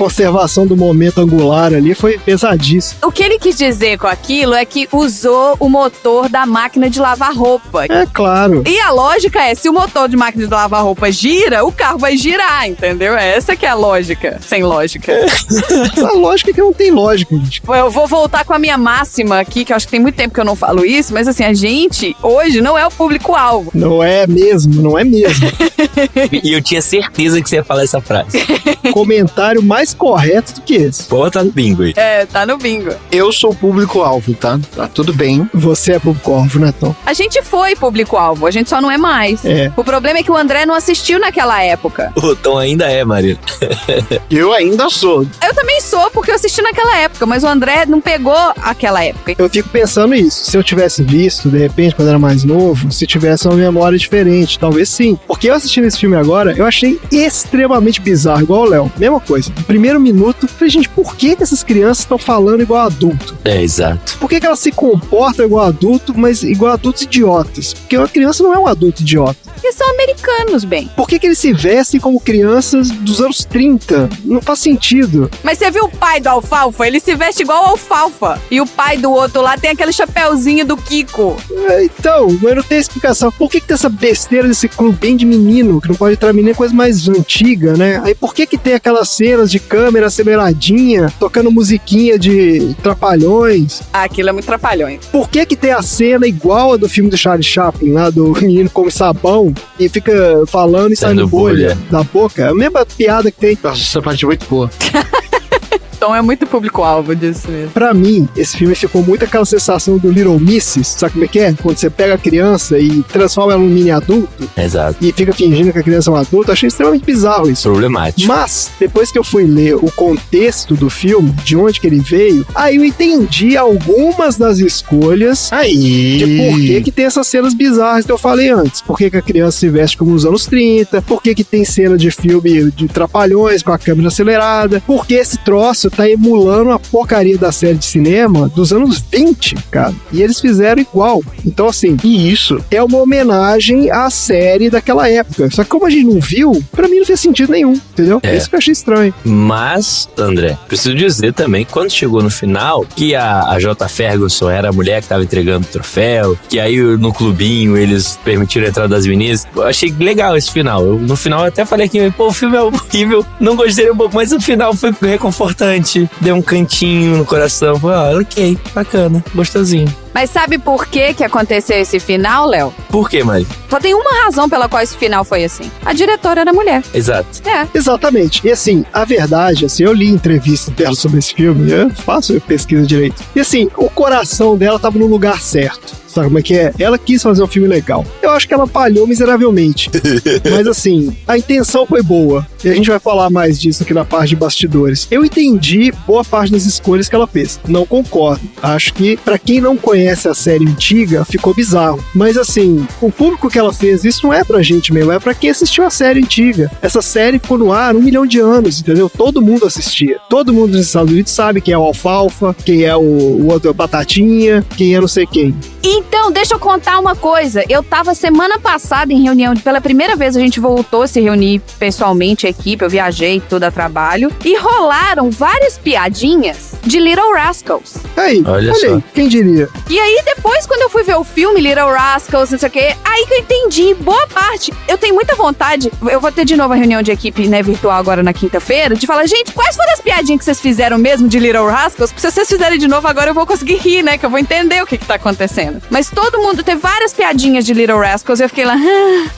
conservação do momento angular ali foi pesadíssimo. O que ele quis dizer com aquilo é que usou o motor da máquina de lavar roupa. É claro. E a lógica é, se o motor de máquina de lavar roupa gira, o carro vai girar, entendeu? Essa que é a lógica, sem lógica. A lógica é que não tem lógica, gente. Eu vou voltar com a minha máxima aqui, que eu acho que tem muito tempo que eu não falo isso, mas assim, a gente hoje não é o público-alvo. Não é mesmo, não é mesmo. E eu tinha certeza que você ia falar essa frase. Comentário mais correto do que esse. Pô, tá no bingo aí. É, tá no bingo. Eu sou o público-alvo, tá? Tá tudo bem. Você é público-alvo, né, Tom? A gente foi público-alvo, a gente só não é mais. É. O problema é que o André não assistiu naquela época. O Tom ainda é, Marina. Eu ainda sou. Eu também sou, porque eu assisti naquela época, mas o André não pegou aquela época. Eu fico pensando isso. Se eu tivesse visto, de repente, quando era mais novo, se tivesse uma memória diferente, talvez sim. Porque eu assistindo esse filme agora, eu achei extremamente bizarro, igual o Léo. Mesma coisa. No primeiro minuto, eu falei, gente, por que essas crianças estão falando igual adulto? É, exato. Por que elas se comportam igual adulto, mas igual adultos idiotas? Porque uma criança não é um adulto idiota. Eles são americanos, bem. Por que eles se vestem como crianças dos anos 30? Não faz sentido. Mas você viu o pai do Alfalfa? Ele se veste igual ao Alfalfa. E o pai do outro lá tem aquele chapéuzinho do Kiko. Então, mas não tem explicação. Por que tem essa besteira desse clube bem de menino, que não pode entrar menino, coisa mais antiga, né? Aí por que tem aquelas cenas de câmera aceleradinha, tocando musiquinha de Trapalhões? Ah, aquilo é muito trapalhão. Por que tem a cena igual a do filme do Charlie Chaplin, lá do menino come sabão e fica falando e saindo bolha da boca? É a mesma piada que tem. Nossa, essa parte é muito boa. Tom é muito público-alvo disso mesmo. Pra mim, esse filme ficou muito aquela sensação do Little Misses, sabe como é que é? Quando você pega a criança e transforma ela num mini adulto Exato. e fica fingindo que a criança é um adulto, eu achei extremamente bizarro isso. Problemático. Mas, depois que eu fui ler o contexto do filme, de onde que ele veio, aí eu entendi algumas das escolhas Aí. de por que tem essas cenas bizarras que eu falei antes. Por que a criança se veste como nos anos 30, por que tem cena de filme de Trapalhões com a câmera acelerada, por que esse troço tá emulando a porcaria da série de cinema dos anos 20, cara. E eles fizeram igual. Então, assim, E isso. é uma homenagem à série daquela época. Só que como a gente não viu, pra mim não fez sentido nenhum, entendeu? É. Isso que eu achei estranho. Mas, André, preciso dizer também que quando chegou no final, que a J. Ferguson era a mulher que tava entregando o troféu, que aí no clubinho eles permitiram a entrada das meninas, eu achei legal esse final. No final eu até falei que, pô, o filme é horrível, não gostei um pouco, mas o final foi reconfortante, deu um cantinho no coração, falei, ok, bacana, gostosinho. Mas sabe por que aconteceu esse final, Léo? Por quê, Mari? Só tem uma razão pela qual esse final foi assim. A diretora era mulher. Exato. É. Exatamente. E assim, a verdade, assim, eu li entrevistas dela sobre esse filme, eu faço pesquisa direito. E assim, o coração dela tava no lugar certo. Sabe como é que é? Ela quis fazer um filme legal. Eu acho que ela falhou miseravelmente. Mas assim, a intenção foi boa. E a gente vai falar mais disso aqui na parte de bastidores. Eu entendi boa parte das escolhas que ela fez. Não concordo. Acho que, pra quem não conhece a série antiga, ficou bizarro. Mas assim, o público que ela fez, isso não é pra gente mesmo, é pra quem assistiu a série antiga. Essa série ficou no ar 1 milhão de anos, entendeu? Todo mundo assistia. Todo mundo nos Estados Unidos sabe quem é o Alfalfa, quem é o outro Batatinha, quem é não sei quem. Então, deixa eu contar uma coisa. Eu tava semana passada em reunião, pela primeira vez a gente voltou a se reunir pessoalmente, a equipe, eu viajei tudo a trabalho, e rolaram várias piadinhas de Little Rascals. Aí, Olha só. aí, quem diria? E aí, depois, quando eu fui ver o filme Little Rascals, não sei o quê, aí que eu entendi boa parte. Eu tenho muita vontade, eu vou ter de novo a reunião de equipe, né, virtual agora na quinta-feira, de falar, gente, quais foram as piadinhas que vocês fizeram mesmo de Little Rascals? Porque se vocês fizerem de novo agora, eu vou conseguir rir, né, que eu vou entender o que tá acontecendo. Mas todo mundo teve várias piadinhas de Little Rascals e eu fiquei lá,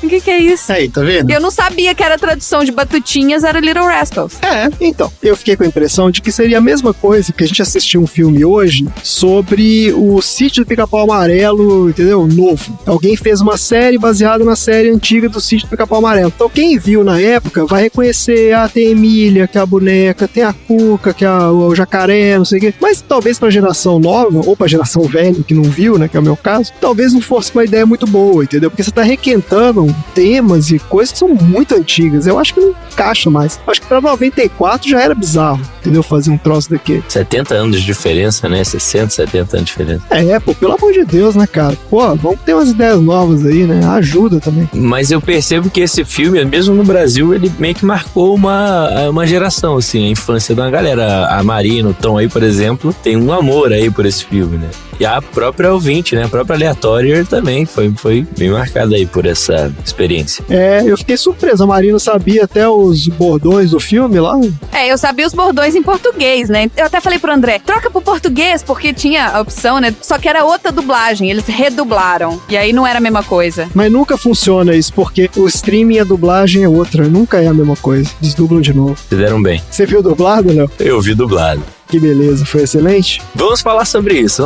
o que é isso? Aí, tá vendo? Eu não sabia que era a tradução de Batutinhas, era Little Rascals. Então, eu fiquei com a impressão de que seria a mesma coisa que a gente assistiu um filme hoje sobre o Sítio do Pica-Pau Amarelo, entendeu? Novo. Alguém fez uma série baseada na série antiga do Sítio do Pica-Pau Amarelo. Então, quem viu na época vai reconhecer, tem a Emília, que é a boneca, tem a Cuca, que é o jacaré, não sei o quê. Mas talvez pra geração nova, ou pra geração velha, que não viu, né, que é o meu caso, talvez não fosse uma ideia muito boa, entendeu? Porque você tá requentando temas e coisas que são muito antigas. Eu acho que não encaixa mais. Acho que pra 94 já era bizarro, entendeu? Fazer um troço daquele. 70 anos de diferença, né? 60, 70 anos de diferença. Pô, pelo amor de Deus, né, cara? Pô, vamos ter umas ideias novas aí, né? Ajuda também. Mas eu percebo que esse filme, mesmo no Brasil, ele meio que marcou uma geração, assim, a infância de uma galera. A Marina, o Tom aí, por exemplo, tem um amor aí por esse filme, né? E a própria ouvinte, né? A própria Aleatória também foi bem marcada aí por essa experiência. Eu fiquei surpreso. A Marina sabia até os bordões do filme lá. Eu sabia os bordões em português, né? Eu até falei pro André, troca pro português, porque tinha a opção, né? Só que era outra dublagem, eles redublaram. E aí não era a mesma coisa. Mas nunca funciona isso, porque o streaming e a dublagem é outra. Nunca é a mesma coisa. Desdublam de novo. Fizeram bem. Você viu dublado, Léo? Eu vi dublado. Que beleza, foi excelente. Vamos falar sobre isso.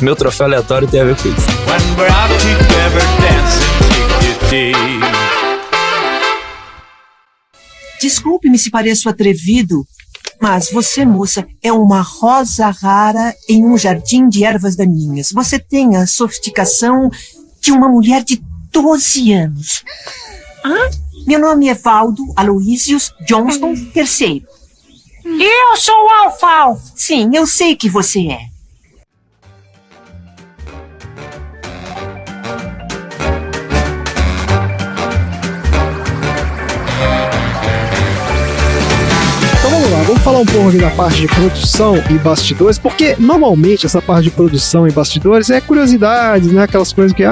Meu troféu aleatório tem a ver com isso. When we're out together dancing, tick-tick. Desculpe-me se pareço atrevido, mas você, moça, é uma rosa rara em um jardim de ervas daninhas. Você tem a sofisticação de uma mulher de 12 anos. Meu nome é Valdo Aloysius Johnston III. Eu sou Alfalfa. Sim, eu sei que você é. Vamos falar um pouco aqui da parte de produção e bastidores, porque normalmente essa parte de produção e bastidores é curiosidades, né? Aquelas coisas que,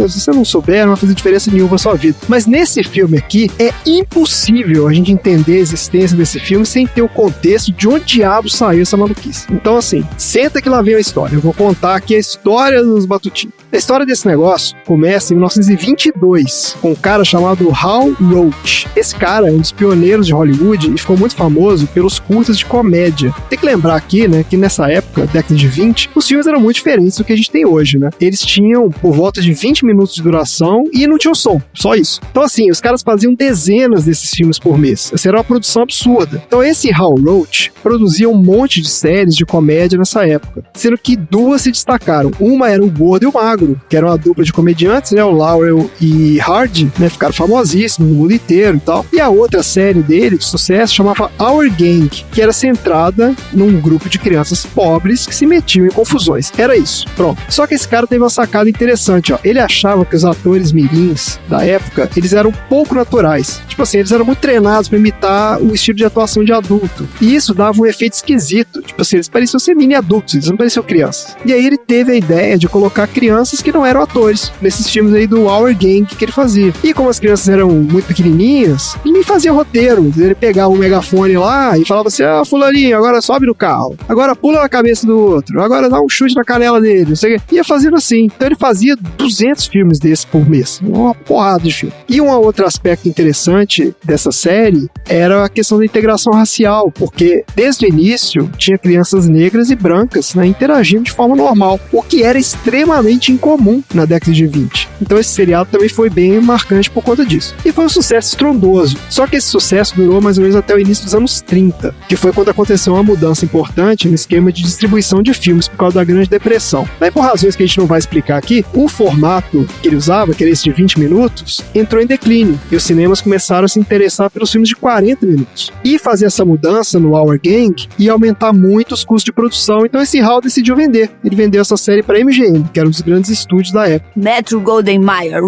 se você não souber, não vai fazer diferença nenhuma na sua vida. Mas nesse filme aqui, é impossível a gente entender a existência desse filme sem ter o contexto de onde diabo saiu essa maluquice. Então, assim, senta que lá vem a história. Eu vou contar aqui a história dos Batutinhos. A história desse negócio começa em 1922, com um cara chamado Hal Roach. Esse cara é um dos pioneiros de Hollywood e ficou muito famoso pelos curtas de comédia. Tem que lembrar aqui, né, que nessa época, década de 20, os filmes eram muito diferentes do que a gente tem hoje, né? Eles tinham por volta de 20 minutos de duração e não tinham som, só isso. Então, assim, os caras faziam dezenas desses filmes por mês. Essa era uma produção absurda. Então, esse Hal Roach produzia um monte de séries de comédia nessa época, sendo que duas se destacaram. Uma era o Gordo e o Magro, que era uma dupla de comediantes, né? O Laurel e Hardy, né? Ficaram famosíssimos no mundo inteiro e tal. E a outra série dele, de sucesso, chamava Our Gang, que era centrada num grupo de crianças pobres que se metiam em confusões. Era isso, pronto. Só que esse cara teve uma sacada interessante, ó. Ele achava que os atores mirins da época, eles eram pouco naturais. Tipo assim, eles eram muito treinados pra imitar o estilo de atuação de adulto. E isso dava um efeito esquisito. Tipo assim, eles pareciam ser mini adultos, eles não pareciam crianças. E aí ele teve a ideia de colocar crianças que não eram atores nesses filmes aí do Our Gang que ele fazia. E como as crianças eram muito pequenininhas, ele nem fazia roteiro. Ele pegava um megafone lá e falava assim, fulaninho, agora sobe no carro, agora pula na cabeça do outro, agora dá um chute na canela dele, não sei o que. Ia fazendo assim. Então ele fazia 200 filmes desses por mês. Uma porrada de filme. E um outro aspecto interessante dessa série era a questão da integração racial, porque desde o início tinha crianças negras e brancas, né, interagindo de forma normal, o que era extremamente incomum na década de 20. Então esse seriado também foi bem marcante por conta disso. E foi um sucesso estrondoso. Só que esse sucesso durou mais ou menos até o início dos anos 30, que foi quando aconteceu uma mudança importante no esquema de distribuição de filmes por causa da Grande Depressão. Daí, por razões que a gente não vai explicar aqui, o formato que ele usava, que era esse de 20 minutos, entrou em declínio, e os cinemas começaram a se interessar pelos filmes de 40 minutos. E fazer essa mudança no Our Gang ia aumentar muito os custos de produção, então esse Hal decidiu vender. Ele vendeu essa série para MGM, que era um dos grandes estúdios da época. Metro Goldwyn Mayer.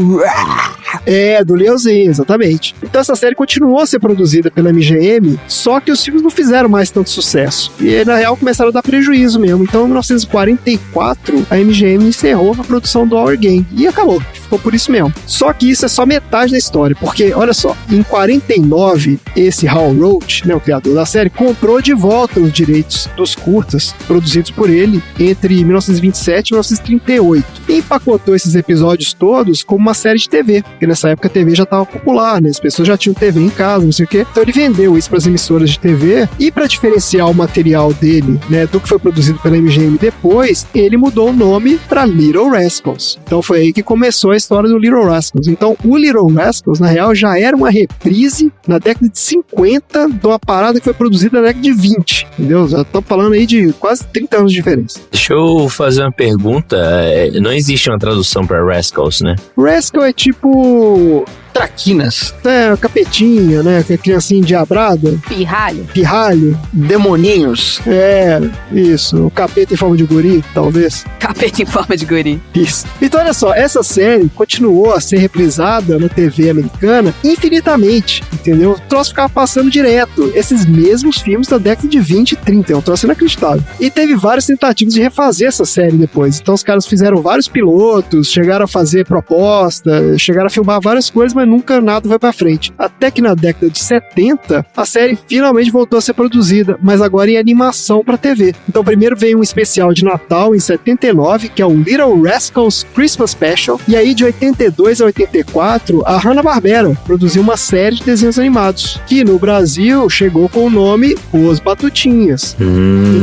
Do Leozinho, exatamente. Então essa série continuou a ser produzida pela MGM, só que os filmes não fizeram mais tanto sucesso. E na real começaram a dar prejuízo mesmo. Então em 1944 a MGM encerrou a produção do Our Gang. E acabou. Ficou por isso mesmo. Só que isso é só metade da história. Porque, olha só, em 49 esse Hal Roach, né, o criador da série, comprou de volta os direitos dos curtas produzidos por ele entre 1927 e 1938. E empacotou esses episódios todos como uma série de TV. Porque nessa época a TV já estava popular, né? As pessoas já tinham TV em casa, não sei o quê. Então ele vendeu isso para as emissoras de TV e para diferenciar o material dele, né, do que foi produzido pela MGM depois, ele mudou o nome para Little Rascals. Então foi aí que começou a história do Little Rascals. Então o Little Rascals, na real, já era uma reprise na década de 50 de uma parada que foi produzida na década de 20, entendeu? Já tô falando aí de quase 30 anos de diferença. Deixa eu fazer uma pergunta. Não existe uma tradução para Rascals, né? Rascal é tipo Traquinas. É, capetinha, né? Que é criancinha endiabrada. Pirralho. Demoninhos. É, isso. O capeta em forma de guri, talvez. Capeta em forma de guri. Isso. Então, olha só, essa série continuou a ser reprisada na TV americana infinitamente, entendeu? O troço ficava passando direto. Esses mesmos filmes da década de 20 e 30. É um troço inacreditável. E teve várias tentativas de refazer essa série depois. Então, os caras fizeram vários pilotos, chegaram a fazer proposta, chegaram a filmar várias coisas, mas nunca nada vai pra frente. Até que na década de 70, a série finalmente voltou a ser produzida, mas agora em animação pra TV. Então, primeiro veio um especial de Natal em 79, que é o Little Rascals Christmas Special, e aí de 82 a 84, a Hanna-Barbera produziu uma série de desenhos animados, que no Brasil chegou com o nome Os Batutinhas.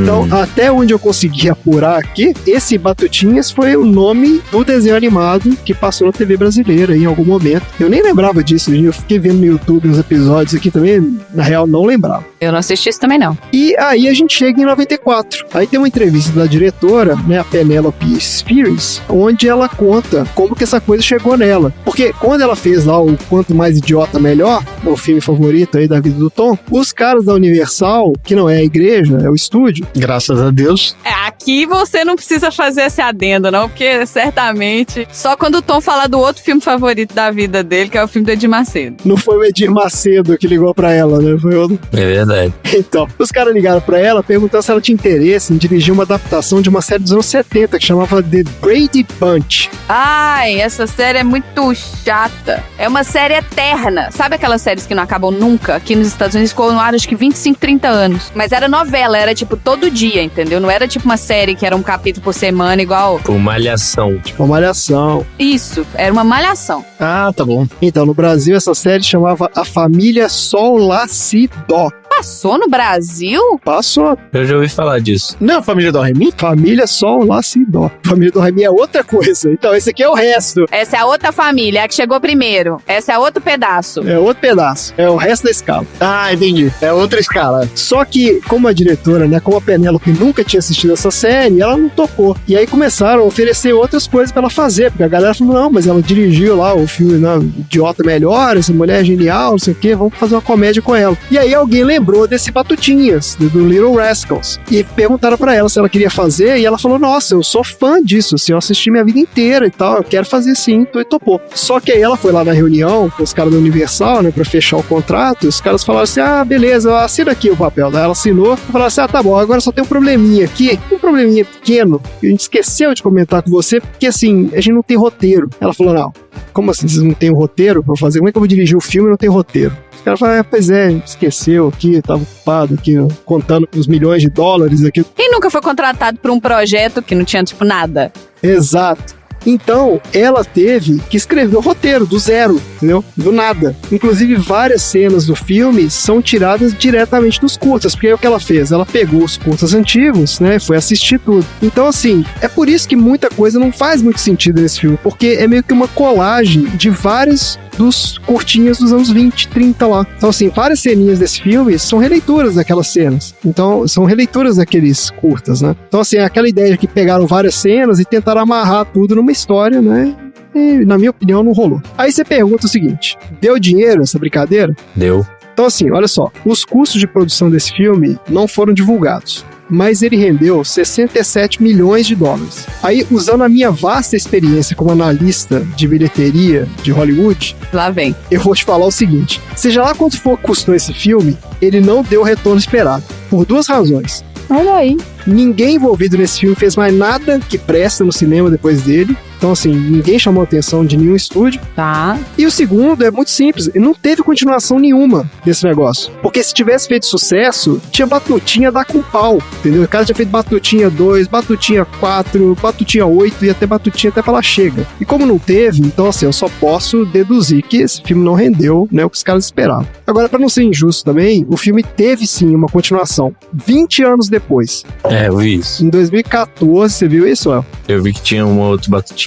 Então, até onde eu consegui apurar aqui, esse Batutinhas foi o nome do desenho animado que passou na TV brasileira em algum momento. Eu nem lembrava disso, eu fiquei vendo no YouTube uns episódios aqui também, na real não lembrava. Eu não assisti isso também, não. E aí a gente chega em 94. Aí tem uma entrevista da diretora, né, a Penelope Spheres, onde ela conta como que essa coisa chegou nela. Porque quando ela fez lá o Quanto Mais Idiota Melhor, o filme favorito aí da vida do Tom, os caras da Universal, que não é a igreja, é o estúdio. Graças a Deus. Aqui você não precisa fazer esse adendo, não, porque certamente só quando o Tom falar do outro filme favorito da vida dele, que é o filme do Edir Macedo. Não foi o Edir Macedo que ligou pra ela, né? Foi outro. É verdade. Então, os caras ligaram pra ela perguntando se ela tinha interesse em dirigir uma adaptação de uma série dos anos 70 que chamava The Brady Bunch. Ai, essa série é muito chata. É uma série eterna. Sabe aquelas séries que não acabam nunca? Aqui nos Estados Unidos ficou no ar acho que 25, 30 anos. Mas era novela, era tipo todo dia, entendeu? Não era tipo uma série que era um capítulo por semana igual... Por Malhação. Tipo uma malhação. Isso, era uma malhação. Ah, tá bom. Então, no Brasil, essa série chamava A Família Sol Lá Si Dó. Passou no Brasil? Passou. Eu já ouvi falar disso. Não, família do Remy? Família Sol Lá Si Dó. Família do Remy é outra coisa. Então, esse aqui é o resto. Essa é a outra família, a que chegou primeiro. Essa é outro pedaço. É outro pedaço. É o resto da escala. Ah, entendi. É outra escala. Só que, como a diretora, né, como a Penélope nunca tinha assistido essa série, ela não topou. E aí começaram a oferecer outras coisas pra ela fazer, porque a galera falou, não, mas ela dirigiu lá o filme, né, Idiota Melhor, essa mulher é genial, não sei o quê, vamos fazer uma comédia com ela. E aí alguém lembrou desse Batutinhas, do Little Rascals, e perguntaram pra ela se ela queria fazer, e ela falou, nossa, eu sou fã disso, assim, eu assisti minha vida inteira e tal, eu quero fazer sim, e topou. Só que aí ela foi lá na reunião com os caras da Universal, né, pra fechar o contrato, e os caras falaram assim, ah, beleza, assina aqui o papel. Daí ela assinou, e falaram assim, ah, tá bom, agora só tem um probleminha aqui, um probleminha pequeno, que a gente esqueceu de comentar com você, porque assim, a gente não tem roteiro. Ela falou, não, como assim, vocês não têm roteiro pra fazer? Como é que eu vou dirigir o filme e não tem roteiro? Os caras falaram, pois é, esqueceu aqui, tava ocupado aqui, contando os milhões de dólares aqui. Quem nunca foi contratado por um projeto que não tinha, tipo, nada? Exato. Então, ela teve que escrever o roteiro do zero, entendeu? Do nada. Inclusive, várias cenas do filme são tiradas diretamente dos curtas, porque aí o que ela fez? Ela pegou os curtas antigos, né? Foi assistir tudo. Então, assim, é por isso que muita coisa não faz muito sentido nesse filme, porque é meio que uma colagem de vários dos curtinhas dos anos 20, 30 lá. Então, assim, várias ceninhas desse filme são releituras daquelas cenas. Então, são releituras daqueles curtas, né? Então, assim, é aquela ideia de que pegaram várias cenas e tentaram amarrar tudo numa história, né? E, na minha opinião, não rolou. Aí você pergunta o seguinte, deu dinheiro essa brincadeira? Deu. Então, assim, olha só, os custos de produção desse filme não foram divulgados, mas ele rendeu 67 milhões de dólares. Aí, usando a minha vasta experiência como analista de bilheteria de Hollywood, Lá vem. eu vou te falar o seguinte, seja lá quanto for custou esse filme, ele não deu o retorno esperado, por duas razões. Olha aí. Ninguém envolvido nesse filme fez mais nada que presta no cinema depois dele. Então, assim, ninguém chamou a atenção de nenhum estúdio. Tá. E o segundo é muito simples, não teve continuação nenhuma desse negócio. Porque se tivesse feito sucesso, tinha Batutinha dar com pau, entendeu? O cara tinha feito Batutinha 2, Batutinha 4, Batutinha 8 e até Batutinha até falar chega. E como não teve, então assim, eu só posso deduzir que esse filme não rendeu, né, o que os caras esperavam. Agora, pra não ser injusto também, o filme teve sim uma continuação, 20 anos depois. É, eu vi isso. Em 2014, você viu isso, El? Eu vi que tinha um outro Batutinhas.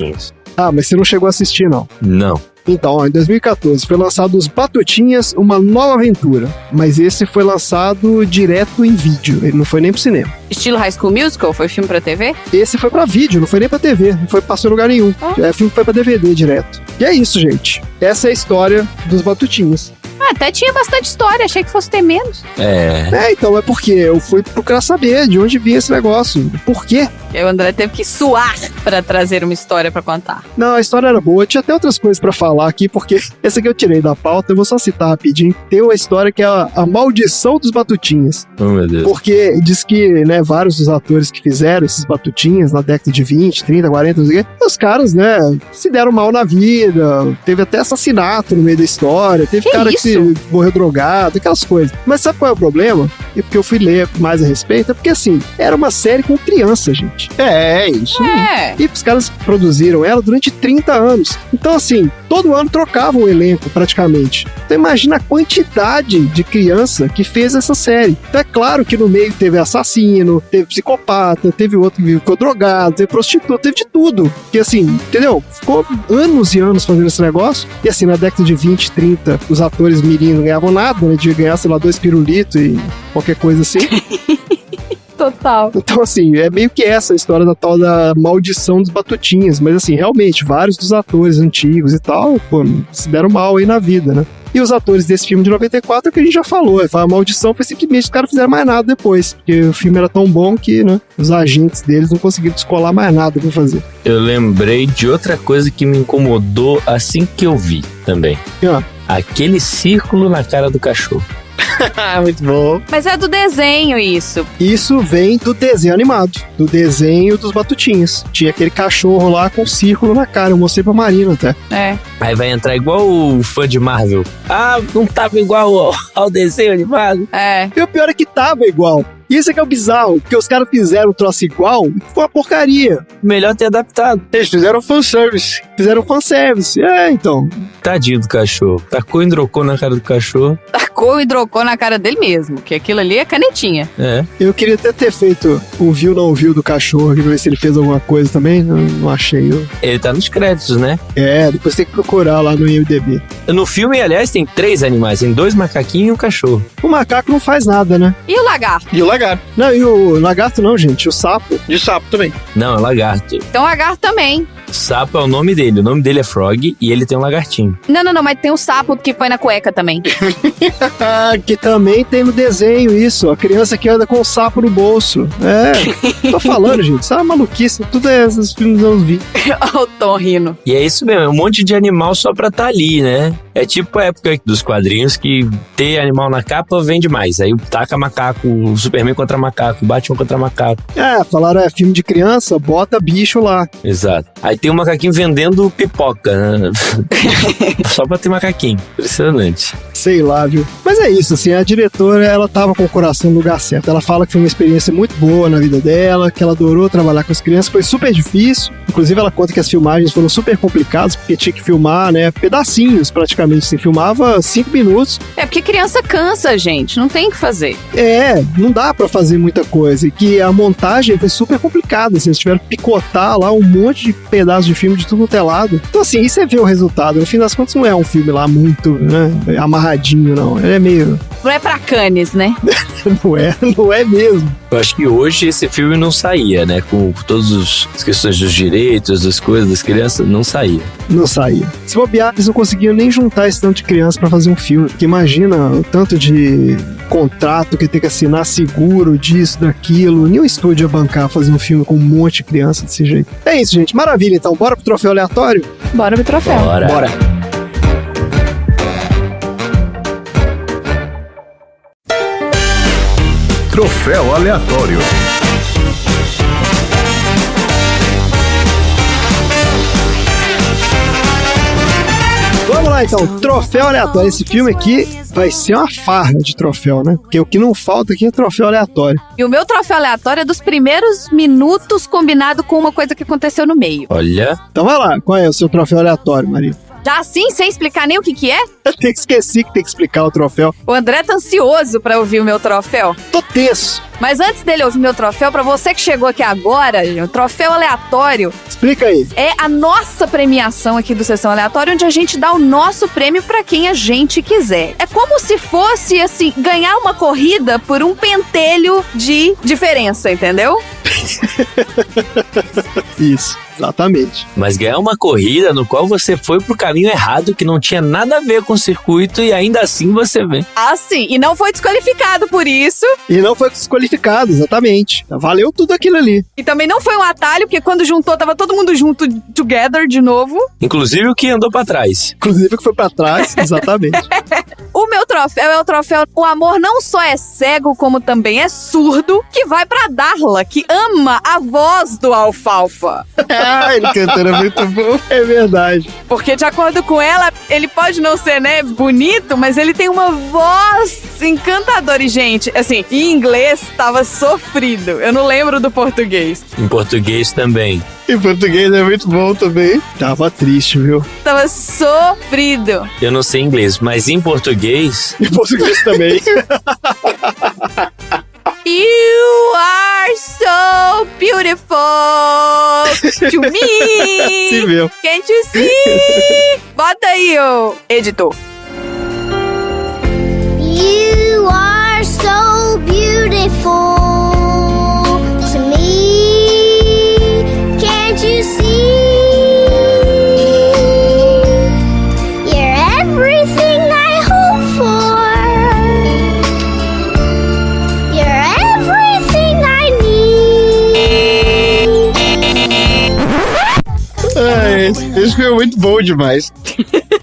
Ah, mas você não chegou a assistir, não. Não. Então, ó, em 2014 foi lançado Os Batutinhas, Uma Nova Aventura. Mas esse foi lançado direto em vídeo, ele não foi nem pro cinema. Estilo High School Musical? Foi filme pra TV? Esse foi pra vídeo, não foi nem pra TV, não foi passou em lugar nenhum. É filme que foi pra DVD direto. E é isso, gente. Essa é a história dos Batutinhas. Até tinha bastante história, achei que fosse ter menos. Então é porque eu fui procurar saber de onde vinha esse negócio. Por quê? E aí o André teve que suar pra trazer uma história pra contar. Não, a história era boa. Tinha até outras coisas pra falar aqui, porque essa aqui eu tirei da pauta, eu vou só citar rapidinho. Tem uma história que é a maldição dos Batutinhas. Oh, meu Deus. Porque diz que, né, vários dos atores que fizeram esses Batutinhas na década de 20, 30, 40, não sei o quê, os caras, né, se deram mal na vida, teve até assassinato no meio da história, teve cara que se morreu drogado, aquelas coisas. Mas sabe qual é o problema? E porque eu fui ler mais a respeito, é porque assim, era uma série com criança, gente. É isso. E os caras produziram ela durante 30 anos. Então, assim, todo ano trocavam o elenco, praticamente. Então, imagina a quantidade de criança que fez essa série. Então, é claro que no meio teve assassino, teve psicopata, teve outro que ficou drogado, teve prostituta, teve de tudo. Que, assim, entendeu? Ficou anos e anos fazendo esse negócio. E, assim, na década de 20, 30, os atores mirim não ganhavam nada, né? De ganhar, sei lá, 2 pirulitos e qualquer coisa assim. Total. Então, assim, é meio que essa a história da tal da maldição dos Batutinhas. Mas, assim, realmente, vários dos atores antigos e tal, pô, se deram mal aí na vida, né? E os atores desse filme de 94 é o que a gente já falou. A maldição foi simplesmente os caras fizeram mais nada depois. Porque o filme era tão bom que, né, os agentes deles não conseguiram descolar mais nada pra fazer. Eu lembrei de outra coisa que me incomodou assim que eu vi também. Aquele círculo na cara do cachorro. Muito bom. Mas é do desenho isso. Isso vem do desenho animado, do desenho dos Batutinhas. Tinha aquele cachorro lá com um círculo na cara, eu mostrei pra Marina até. Aí vai entrar igual o fã de Marvel. Ah, não tava igual ao desenho animado? E o pior é que tava igual. Isso é que é o bizarro, porque os caras fizeram um troço igual e foi uma porcaria. Melhor ter adaptado. Eles fizeram fanservice. Fizeram fanservice. Então. Tadinho do cachorro. Tacou hidrocor na cara do cachorro. Tacou hidrocor na cara dele mesmo, que aquilo ali é canetinha. Eu queria até ter feito o viu não viu do cachorro aqui pra ver se ele fez alguma coisa também. Não achei. Ele tá nos créditos, né? Depois tem que procurar lá no IMDb. No filme, aliás, tem 3 animais. Tem 2 macaquinhos e um cachorro. O macaco não faz nada, né? E o lagarto? E o lagarto. Não, e o lagarto não, gente. O sapo. E o sapo também. Não, é lagarto. Então o lagarto também. Sapo é o nome dele. O nome dele é Frog e ele tem um lagartinho. Não, mas tem o sapo que foi na cueca também. Que também tem no desenho isso. A criança que anda com o sapo no bolso. Tô falando, gente. Isso é uma maluquice. Tudo é esses filmes dos anos 20. Olha o Tom rindo. E é isso mesmo. É um monte de animal só pra tá ali, né? É tipo a época dos quadrinhos que ter animal na capa vende mais. Aí taca macaco, o Superman contra macaco, Batman contra macaco. Falaram, filme de criança, bota bicho lá. Exato. Aí tem um macaquinho vendendo pipoca, né? Só pra ter macaquinho. Impressionante. Sei lá, viu? Mas é isso, assim, a diretora, ela tava com o coração no lugar certo. Ela fala que foi uma experiência muito boa na vida dela, que ela adorou trabalhar com as crianças, foi super difícil. Inclusive, ela conta que as filmagens foram super complicadas, porque tinha que filmar, né, pedacinhos, praticamente. Você filmava 5 minutos. É porque criança cansa, gente. Não tem o que fazer. Não dá pra fazer muita coisa. E que a montagem foi super complicada. Assim, eles tiveram que picotar lá um monte de pedaços de filme de tudo quanto é lado. Então, assim, aí você vê o resultado. No fim das contas, não é um filme lá muito, né, amarradinho, não. Ele é meio... Não é pra Cannes, né? não é mesmo. Eu acho que hoje esse filme não saía, né? Com todas as questões dos direitos, das coisas, das crianças, não saía. Não saía. Se bobear, eles não conseguiam nem juntar esse tanto de criança pra fazer um filme. Porque imagina o tanto de contrato que tem que assinar, seguro disso, daquilo. Nenhum estúdio ia bancar fazer um filme com um monte de criança desse jeito. É isso, gente. Maravilha, então. Bora pro troféu aleatório? Bora pro troféu. Bora. Troféu aleatório. Vamos lá, então. Troféu aleatório. Esse filme aqui vai ser uma farra de troféu, né? Porque o que não falta aqui é troféu aleatório. E o meu troféu aleatório é dos primeiros minutos combinado com uma coisa que aconteceu no meio. Olha. Então vai lá. Qual é o seu troféu aleatório, Maria? Já assim, sem explicar nem o que é? Eu esqueci que tem que explicar o troféu. O André tá ansioso pra ouvir o meu troféu. Tô tenso. Mas antes dele ouvir meu troféu, pra você que chegou aqui agora, o troféu aleatório Explica aí. é a nossa premiação aqui do Sessão Aleatória, onde a gente dá o nosso prêmio pra quem a gente quiser. É como se fosse, assim, ganhar uma corrida por um pentelho de diferença, entendeu? Isso, exatamente. Mas ganhar uma corrida no qual você foi pro caminho errado, que não tinha nada a ver com o circuito, e ainda assim você vem. Assim, e não foi desqualificado por isso. E não foi desqualificado, exatamente. Valeu tudo aquilo ali. E também não foi um atalho, porque quando juntou, tava todo mundo junto, together, de novo. Inclusive o que andou pra trás. Inclusive que foi pra trás, exatamente. O meu troféu é o troféu O Amor Não Só É Cego, como também é surdo, que vai pra Darla, que ama a voz do Alfalfa. Ele cantando é muito bom. É verdade. Porque, de acordo com ela, ele pode não ser, né, bonito, mas ele tem uma voz encantadora. E, gente, assim, em inglês tava sofrido. Eu não lembro do português. Em português também. Em português é muito bom também. Tava triste, viu? Tava sofrido. Eu não sei inglês, mas em português... Em português também. You are so beautiful to me. Sim, meu. Can't you see? Bota aí, ô editor. You are so beautiful to me. Can't you see? You're everything I hope for. You're everything I need. Esse filme é muito bom demais.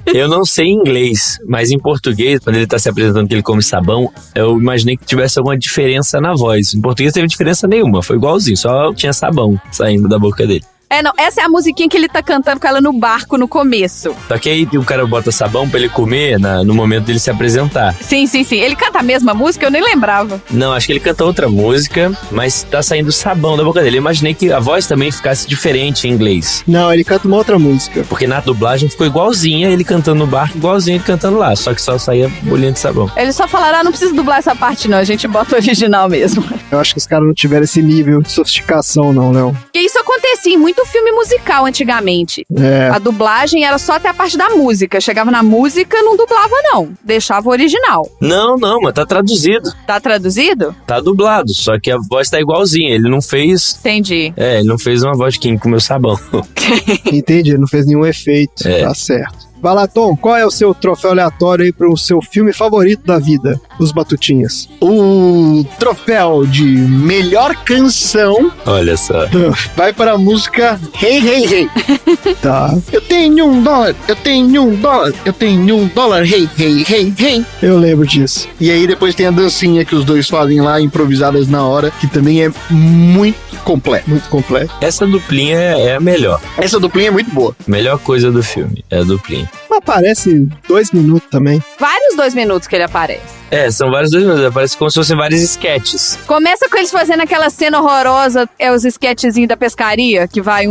Eu não sei inglês, mas em português, quando ele tá se apresentando que ele come sabão, eu imaginei que tivesse alguma diferença na voz. Em português teve diferença nenhuma, foi igualzinho, só tinha sabão saindo da boca dele. É, não, essa é a musiquinha que ele tá cantando com ela no barco no começo. Só que aí o cara bota sabão pra ele comer no momento dele se apresentar. Sim, sim, sim. Ele canta a mesma música, eu nem lembrava. Não, acho que ele canta outra música, mas tá saindo sabão da boca dele. Eu imaginei que a voz também ficasse diferente em inglês. Não, ele canta uma outra música. Porque na dublagem ficou igualzinha, ele cantando no barco, igualzinho ele cantando lá. Só que só saía bolinha de sabão. Eles só falaram, não precisa dublar essa parte não, a gente bota o original mesmo. Eu acho que os caras não tiveram esse nível de sofisticação, não, Léo. Porque isso acontecia em muito filme musical antigamente. É. A dublagem era só até a parte da música. Chegava na música, não dublava não. Deixava o original. Não, mas tá traduzido. Tá traduzido? Tá dublado, só que a voz tá igualzinha. Ele não fez... Entendi. Ele não fez uma voz de quem comeu sabão. Entendi, não fez nenhum efeito. É. Tá certo. Vai lá, Tom, qual é o seu troféu aleatório aí pro seu filme favorito da vida? Os Batutinhas. O troféu de melhor canção Olha só. vai para a música Hey, Hey, Hey. Tá. Eu tenho $1, eu tenho $1, eu tenho $1, hey, hey, hey, hey. Eu lembro disso. E aí depois tem a dancinha que os dois fazem lá, improvisadas na hora, que também é muito completo. Muito completo. Essa duplinha é a melhor. Essa duplinha é muito boa. Melhor coisa do filme é a duplinha. Mas aparece 2 minutos também. Vários 2 minutos que ele aparece. São vários 2 minutos. Parece como se fossem vários sketches. Começa com eles fazendo aquela cena horrorosa, os sketchzinhos da pescaria, que vai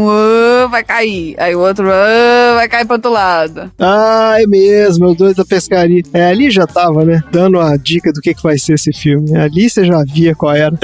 vai cair, aí o outro vai cair pro outro lado. Ah, é mesmo, os dois da pescaria. Ali já tava, né, dando a dica do que vai ser esse filme. Ali você já via qual era.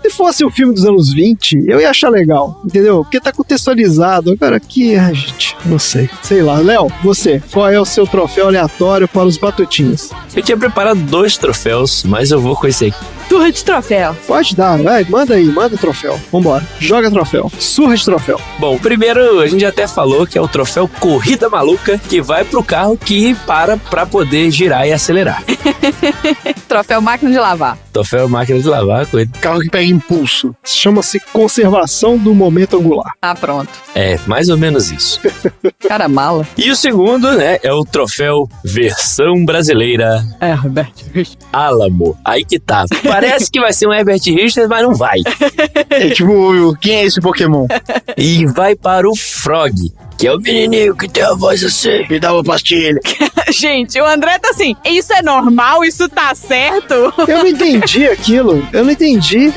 Se fosse um filme dos anos 20, eu ia achar legal, entendeu? Porque tá contextualizado. Agora aqui, gente, não sei. Sei lá. Léo, você, qual é o seu troféu aleatório para os Batutinhas? Eu tinha preparado 2 troféus, mas eu vou com esse aqui. Surra de troféu. Pode dar, vai, manda aí, manda o troféu. Vambora, joga troféu, surra de troféu. Bom, primeiro a gente até falou que é o troféu Corrida Maluca, que vai pro carro que para pra poder girar e acelerar. Troféu máquina de lavar. Troféu máquina de lavar, coisa. Carro que pega impulso. Chama-se conservação do momento angular. Ah, pronto. Mais ou menos isso. Cara mala. E o segundo, né, é o troféu Versão Brasileira Herbert Alamo. Aí que tá. Parece que vai ser um Herbert Richards, mas não vai. É tipo, quem é esse Pokémon? E vai para o Frog, Que é o menininho que tem a voz assim. Me dá uma pastilha. Gente, o André tá assim, isso é normal? Isso tá certo? Eu não entendi aquilo. Eu não entendi.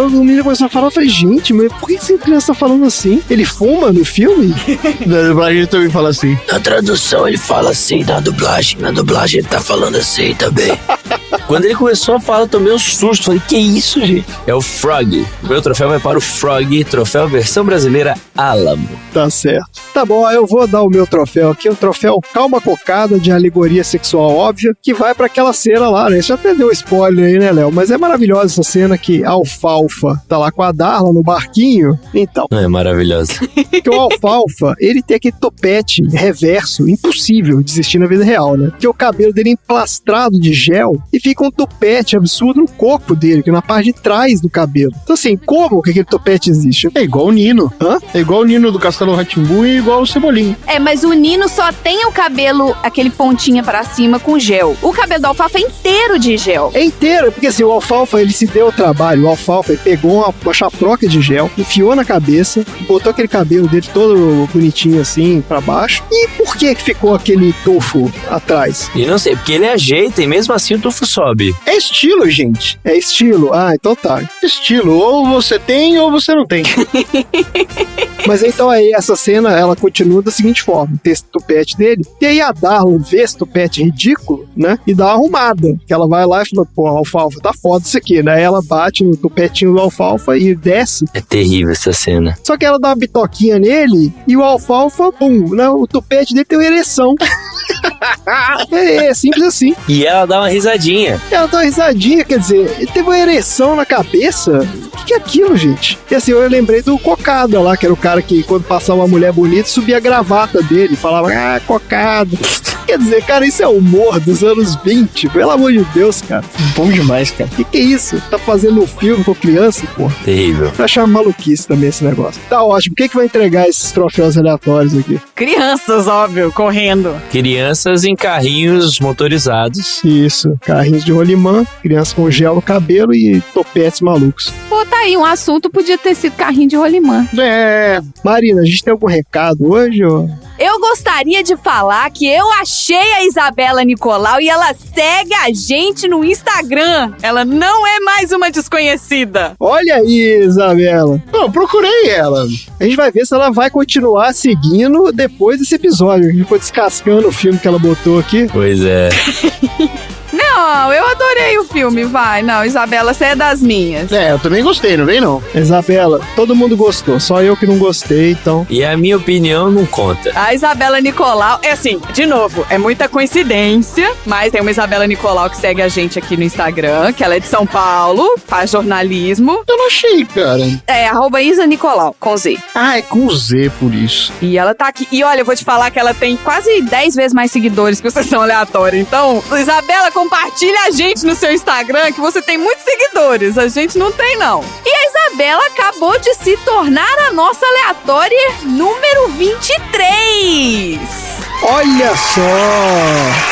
O menino começou a falar, eu falei, gente, mas por que essa criança tá falando assim? Ele fuma no filme? Na dublagem ele também fala assim. Na tradução ele fala assim, na dublagem ele tá falando assim também. Quando ele começou a falar, eu tomei um susto. Falei, que isso, gente? É o Frog. O meu troféu vai para o Frog, troféu versão brasileira Alamo. Tá certo. Tá bom, eu vou dar o meu troféu aqui, o troféu Calma Cocada, de alegoria sexual óbvia, que vai pra aquela cena lá, né? Você já até deu spoiler aí, né, Léo? Mas é maravilhosa essa cena que a Alfalfa tá lá com a Darla no barquinho. Então, É maravilhoso. que o Alfalfa, ele tem aquele topete reverso, impossível de existir na vida real, né? Que o cabelo dele é emplastrado de gel e fica um topete absurdo no corpo dele, que é na parte de trás do cabelo. Então assim, como que aquele topete existe? É igual o Nino. Hã? É igual o Nino do Castelo Rá-Tim-Bum e igual o Cebolinha. É, mas o Nino só tem o cabelo, aquele pontinha pra cima com gel. O cabelo da Alfalfa é inteiro de gel. É inteiro, porque assim, o Alfalfa, ele se deu o trabalho, o Alfalfa ele pegou uma chaproca de gel, enfiou na cabeça, botou aquele cabelo dele todo bonitinho assim, pra baixo. E por que ficou aquele tufo atrás? E não sei, porque ele ajeita e mesmo assim o tufo sobe. É estilo, gente. É estilo? Ah, então tá. Estilo. Ou você tem ou você não tem. Mas então aí, essa cena, ela continua da seguinte forma, tem esse tupete dele, e aí a Darla vê esse tupete ridículo, né, e dá uma arrumada, que ela vai lá e fala, pô, Alfalfa, tá foda isso aqui, né, ela bate no tupetinho do Alfalfa e desce, É terrível essa cena. só que ela dá uma bitoquinha nele, e o Alfalfa, pum, né, o tupete dele tem uma ereção. É simples assim. E ela dá uma risadinha. Ela dá uma risadinha, quer dizer, ele teve uma ereção na cabeça. O que é aquilo, gente? E assim, eu lembrei do Cocada lá, que era o cara que, quando passava uma mulher bonita, subia a gravata dele, falava, Cocada. Quer dizer, cara, isso é humor dos anos 20, pelo amor de Deus, cara. Bom demais, cara. Que é isso? Tá fazendo um filme com criança, pô? Terrível. Eu achava maluquice também esse negócio. Tá ótimo. Quem que vai entregar esses troféus aleatórios aqui? Crianças, óbvio, correndo. Crianças em carrinhos motorizados. Isso, carrinhos de rolimã, crianças com gel no cabelo e topetes malucos. Pô, tá aí, um assunto podia ter sido carrinho de rolimã. É. Marina, a gente tem algum recado hoje? Ou... Eu gostaria de falar que eu achei a Isabela Nicolau e ela segue a gente no Instagram. Ela não é mais uma desconhecida. Olha aí, Isabela. Não, procurei ela. A gente vai ver se ela vai continuar seguindo depois desse episódio. A gente foi descascando o filme que ela botou aqui. Pois é. Não, eu adorei o filme, vai. Não, Isabela, você é das minhas. É, eu também gostei, não vem não. Isabela, todo mundo gostou, só eu que não gostei, então... E a minha opinião não conta. A Isabela Nicolau, é assim, de novo, é muita coincidência, mas tem uma Isabela Nicolau que segue a gente aqui no Instagram, que ela é de São Paulo, faz jornalismo. Eu não achei, cara. É, @Isa Nicolau, com Z. Ah, é com Z por isso. E ela tá aqui. E olha, eu vou te falar que ela tem quase 10 vezes mais seguidores que o Sessão Aleatória. Então, Isabela, compartilha a gente no seu Instagram, que você tem muitos seguidores. A gente não tem, não. E a Isabela acabou de se tornar a nossa aleatória número 23. Olha só!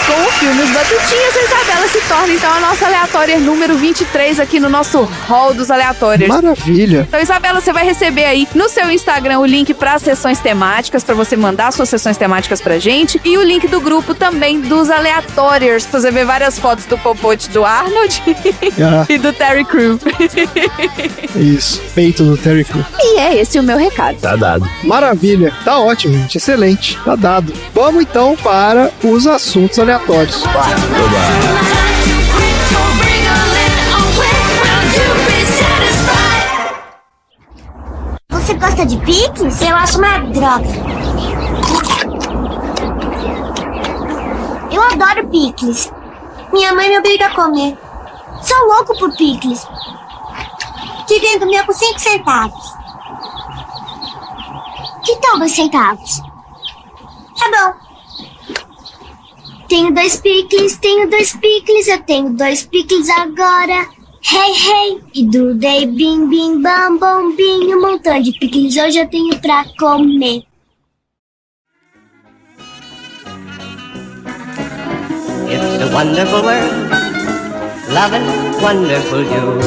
Com o filme Os Batutinhas, a Isabela se torna, então, a nossa aleatória número 23 aqui no nosso hall dos aleatórios. Maravilha! Então, Isabela, você vai receber aí no seu Instagram o link para as sessões temáticas, para você mandar suas sessões temáticas pra gente, e o link do grupo também dos aleatórios, pra você ver várias fotos do popote do Arnold Ah, e do Terry Crew. isso, peito do Terry Crew. E é esse o meu recado. Tá dado. Maravilha, tá ótimo, gente, excelente, tá dado. Vamos então para os assuntos aleatórios. Você gosta de picles? Eu acho uma droga. Eu adoro picles. Minha mãe me obriga a comer. Sou louco por picles. Que vendo meu por 5 centavos. Que tal 2 centavos? Tá bom. Tenho 2 picles, eu tenho 2 picles agora. Hey, hey, e do day, bim, bim, bam, bom, bim, um montão de picles hoje eu tenho pra comer. It's a wonderful world, loving wonderful you.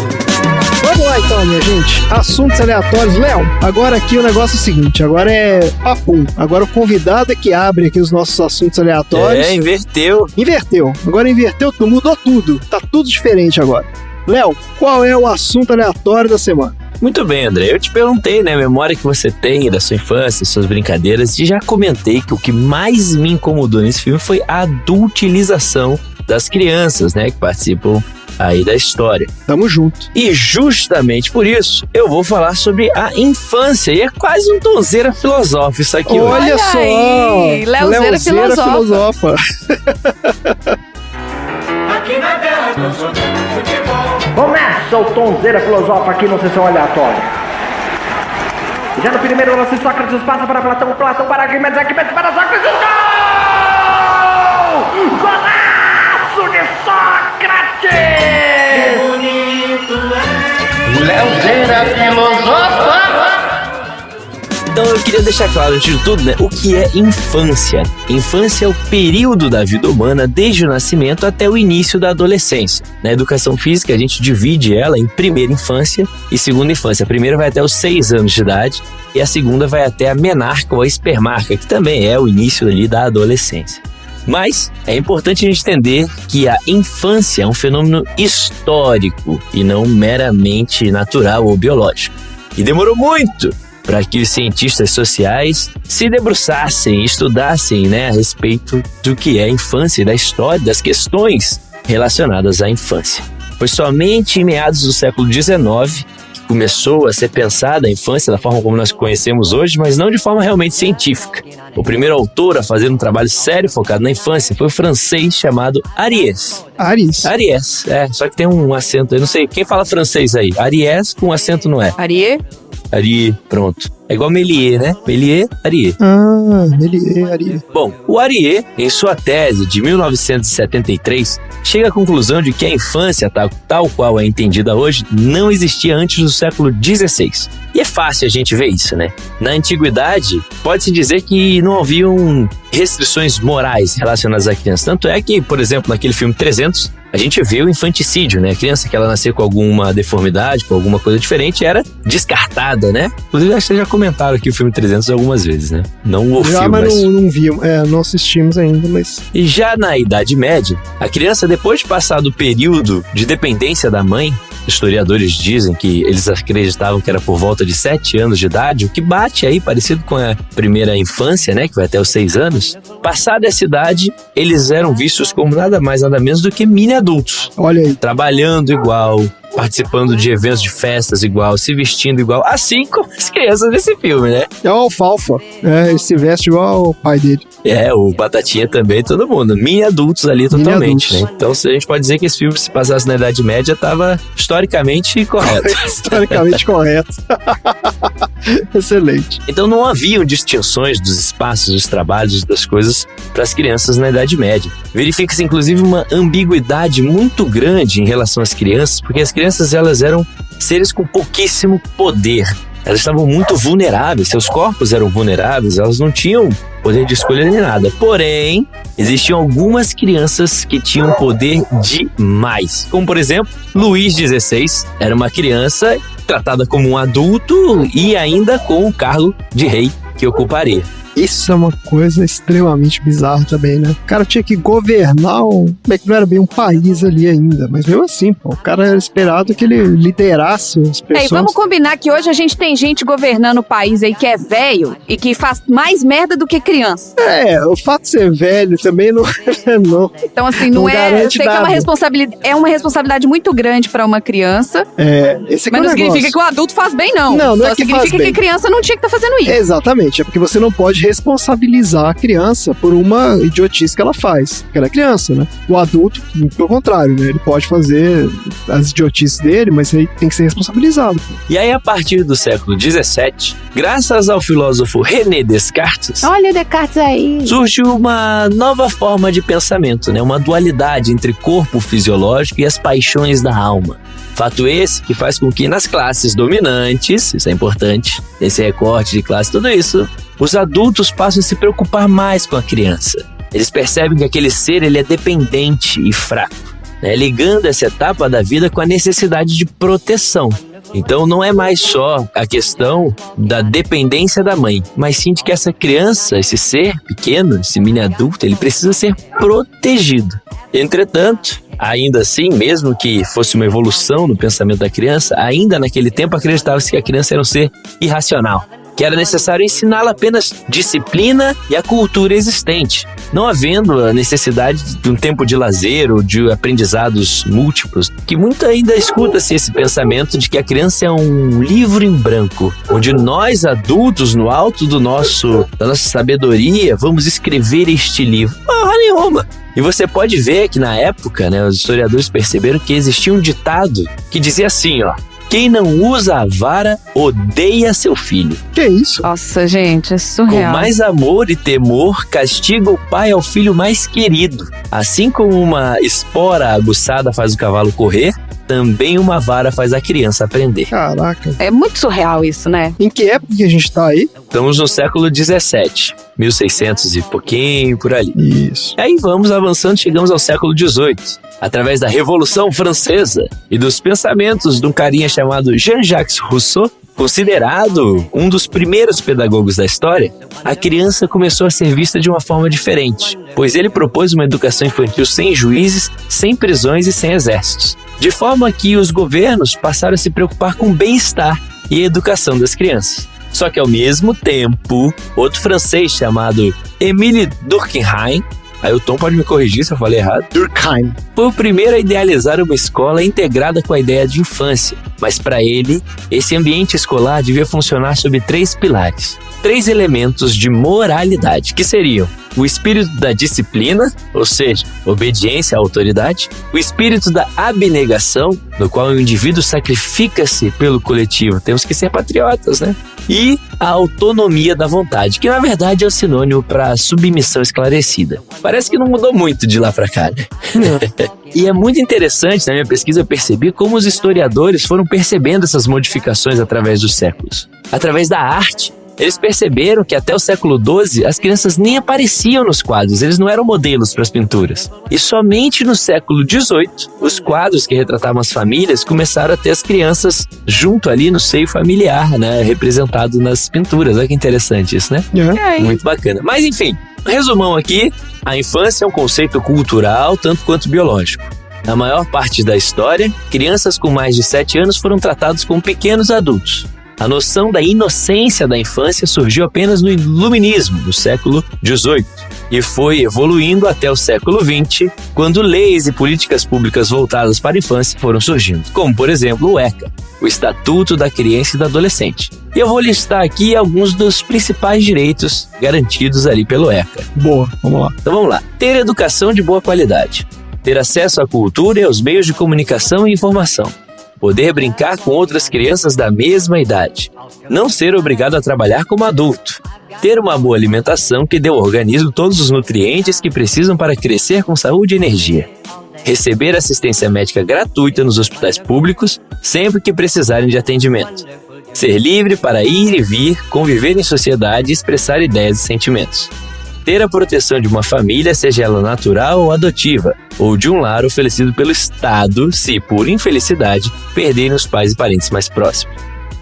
Vamos lá então, minha gente. Assuntos aleatórios. Léo, agora aqui o negócio é o seguinte, agora é papum. Agora o convidado é que abre aqui os nossos assuntos aleatórios. Inverteu. Inverteu. Agora inverteu tudo, mudou tudo. Tá tudo diferente agora. Léo, qual é o assunto aleatório da semana? Muito bem, André. Eu te perguntei, né, a memória que você tem da sua infância, suas brincadeiras, e já comentei que o que mais me incomodou nesse filme foi a adultilização das crianças, né, que participam aí da história. Tamo junto. E justamente por isso, eu vou falar sobre a infância. E é quase um tonzeira filosófico isso aqui. Olha Olha só! aí, Leozeira filosofa. Aqui na terra nós jogamos futebol. Começa o Tonzeira Filosófico aqui no Sessão Aleatória. Já no primeiro lance, Sócrates passa para Platão, Platão para Arquimedes, Arquimedes para Sócrates, gol! Golaço de Sócrates! Que bonito é! Leozeira Filosofa! Então eu queria deixar claro, antes de tudo, né, o que é infância. Infância é o período da vida humana desde o nascimento até o início da adolescência. Na educação física, a gente divide ela em primeira infância e segunda infância. A primeira vai até os 6 anos de idade e a segunda vai até a menarca ou a espermarca, que também é o início ali da adolescência. Mas é importante a gente entender que a infância é um fenômeno histórico e não meramente natural ou biológico. E demorou muito para que os cientistas sociais se debruçassem e estudassem, né, a respeito do que é a infância e da história, das questões relacionadas à infância. Foi somente em meados do século XIX que começou a ser pensada a infância da forma como nós conhecemos hoje, mas não de forma realmente científica. O primeiro autor a fazer um trabalho sério focado na infância foi o francês chamado Ariès. Ariès, só que tem um acento aí, não sei, quem fala francês aí? Ariès com acento não é? Ariê? Ariê, pronto. É igual Méliès, né? Méliès, Ariê. Méliès, Ariê. Bom, o Ariê, em sua tese de 1973, chega à conclusão de que a infância, tal qual é entendida hoje, não existia antes do século XVI. E é fácil a gente ver isso, né? Na antiguidade, pode-se dizer que não haviam restrições morais relacionadas à criança. Tanto é que, por exemplo, naquele filme 300, a gente vê o infanticídio, né? A criança que ela nasceu com alguma deformidade, com alguma coisa diferente, era descartada, né? Inclusive, acho que vocês já comentaram aqui o filme 300 algumas vezes, né? Não o filme, mas não vimos, não assistimos ainda, mas... E já na Idade Média, a criança, depois de passar do período de dependência da mãe, historiadores dizem que eles acreditavam que era por volta de 7 anos de idade, o que bate aí, parecido com a primeira infância, né, que vai até os 6 anos. Passada essa idade, eles eram vistos como nada mais, nada menos do que mini-adultos. Olha aí. Trabalhando igual, participando de eventos de festas igual, se vestindo igual, assim como as crianças desse filme, né? É o Alfalfa, ele se veste igual o pai dele. O Batatinha também, todo mundo. Mini-adultos ali totalmente, né? Então a gente pode dizer que esse filme, se passasse na Idade Média, estava historicamente correto. Historicamente correto. Excelente. Então não haviam distinções dos espaços, dos trabalhos, das coisas para as crianças na Idade Média. Verifica-se inclusive uma ambiguidade muito grande em relação às crianças, porque as crianças elas eram seres com pouquíssimo poder. Elas estavam muito vulneráveis, seus corpos eram vulneráveis, elas não tinham poder de escolha nem nada. Porém, existiam algumas crianças que tinham poder demais. Como, por exemplo, Luís XVI era uma criança tratada como um adulto e ainda com o cargo de rei que ocuparia. Isso é uma coisa extremamente bizarra também, né? O cara tinha que governar que não era bem um país ali ainda, mas mesmo assim, o cara era esperado que ele liderasse as pessoas. E vamos combinar que hoje a gente tem gente governando o país aí que é velho e que faz mais merda do que criança. O fato de ser velho também não... Então assim, não é... Eu sei que é uma responsabilidade muito grande pra uma criança, mas não significa que o adulto faz bem, não. Não Só é que significa que a criança não tinha que estar fazendo isso. Exatamente, é porque você não pode responsabilizar a criança por uma idiotice que ela faz, porque ela é criança, né? O adulto, pelo contrário, né? Ele pode fazer as idiotices dele, mas ele tem que ser responsabilizado. E aí, a partir do século XVII, graças ao filósofo René Descartes, olha o Descartes aí, surge uma nova forma de pensamento, né? Uma dualidade entre corpo fisiológico e as paixões da alma. Fato esse que faz com que nas classes dominantes, isso é importante, esse recorte de classe, tudo isso, os adultos passam a se preocupar mais com a criança. Eles percebem que aquele ser ele é dependente e fraco, né? Ligando essa etapa da vida com a necessidade de proteção. Então não é mais só a questão da dependência da mãe, mas sim de que essa criança, esse ser pequeno, esse mini adulto, ele precisa ser protegido. Entretanto, ainda assim, mesmo que fosse uma evolução no pensamento da criança, ainda naquele tempo acreditava-se que a criança era um ser irracional, que era necessário ensiná-la apenas disciplina e a cultura existente, não havendo a necessidade de um tempo de lazer ou de aprendizados múltiplos, que muito ainda escuta-se esse pensamento de que a criança é um livro em branco, onde nós adultos, no alto da nossa sabedoria, vamos escrever este livro. Porra nenhuma! E você pode ver que na época, né, os historiadores perceberam que existia um ditado que dizia assim, ó: quem não usa a vara odeia seu filho. Que isso? Nossa, gente, é Com surreal. mais amor e temor, castiga o pai ao filho mais querido. Assim como uma espora aguçada faz o cavalo correr, também uma vara faz a criança aprender. Caraca. É muito surreal isso, né? Em que época que a gente tá aí? Estamos no século XVII, 1600 e pouquinho, por ali. Isso. E aí vamos avançando, chegamos ao século XVIII. Através da Revolução Francesa e dos pensamentos de um carinha chamado Jean-Jacques Rousseau, considerado um dos primeiros pedagogos da história, a criança começou a ser vista de uma forma diferente, pois ele propôs uma educação infantil sem juízes, sem prisões e sem exércitos, de forma que os governos passaram a se preocupar com o bem-estar e a educação das crianças. Só que ao mesmo tempo, outro francês chamado Émile Durkheim, aí o Tom pode me corrigir se eu falei errado, Durkheim. foi o primeiro a idealizar uma escola integrada com a ideia de infância. Mas para ele, esse ambiente escolar devia funcionar sob 3 pilares. 3 elementos de moralidade, que seriam o espírito da disciplina, ou seja, obediência à autoridade, o espírito da abnegação, no qual o indivíduo sacrifica-se pelo coletivo, temos que ser patriotas, né? E a autonomia da vontade, que na verdade é o sinônimo para submissão esclarecida. Parece que não mudou muito de lá para cá, né? E é muito interessante, na minha pesquisa eu percebi como os historiadores foram percebendo essas modificações através dos séculos. Através da arte, eles perceberam que até o século XII as crianças nem apareciam nos quadros, eles não eram modelos para as pinturas. E somente no século XVIII, os quadros que retratavam as famílias começaram a ter as crianças junto ali no seio familiar, né, representado nas pinturas. Olha que interessante isso, né? Muito bacana. Mas enfim, resumão aqui, a infância é um conceito cultural tanto quanto biológico. Na maior parte da história, crianças com mais de 7 anos foram tratados como pequenos adultos. A noção da inocência da infância surgiu apenas no Iluminismo, no século XVIII, e foi evoluindo até o século XX, quando leis e políticas públicas voltadas para a infância foram surgindo, como, por exemplo, o ECA, o Estatuto da Criança e do Adolescente. E eu vou listar aqui alguns dos principais direitos garantidos ali pelo ECA. Boa, vamos lá. Então vamos lá. Ter educação de boa qualidade. Ter acesso à cultura e aos meios de comunicação e informação. Poder brincar com outras crianças da mesma idade. Não ser obrigado a trabalhar como adulto. Ter uma boa alimentação que dê ao organismo todos os nutrientes que precisam para crescer com saúde e energia. Receber assistência médica gratuita nos hospitais públicos sempre que precisarem de atendimento. Ser livre para ir e vir, conviver em sociedade e expressar ideias e sentimentos. Ter a proteção de uma família, seja ela natural ou adotiva, ou de um lar oferecido pelo Estado, se, por infelicidade, perderem os pais e parentes mais próximos.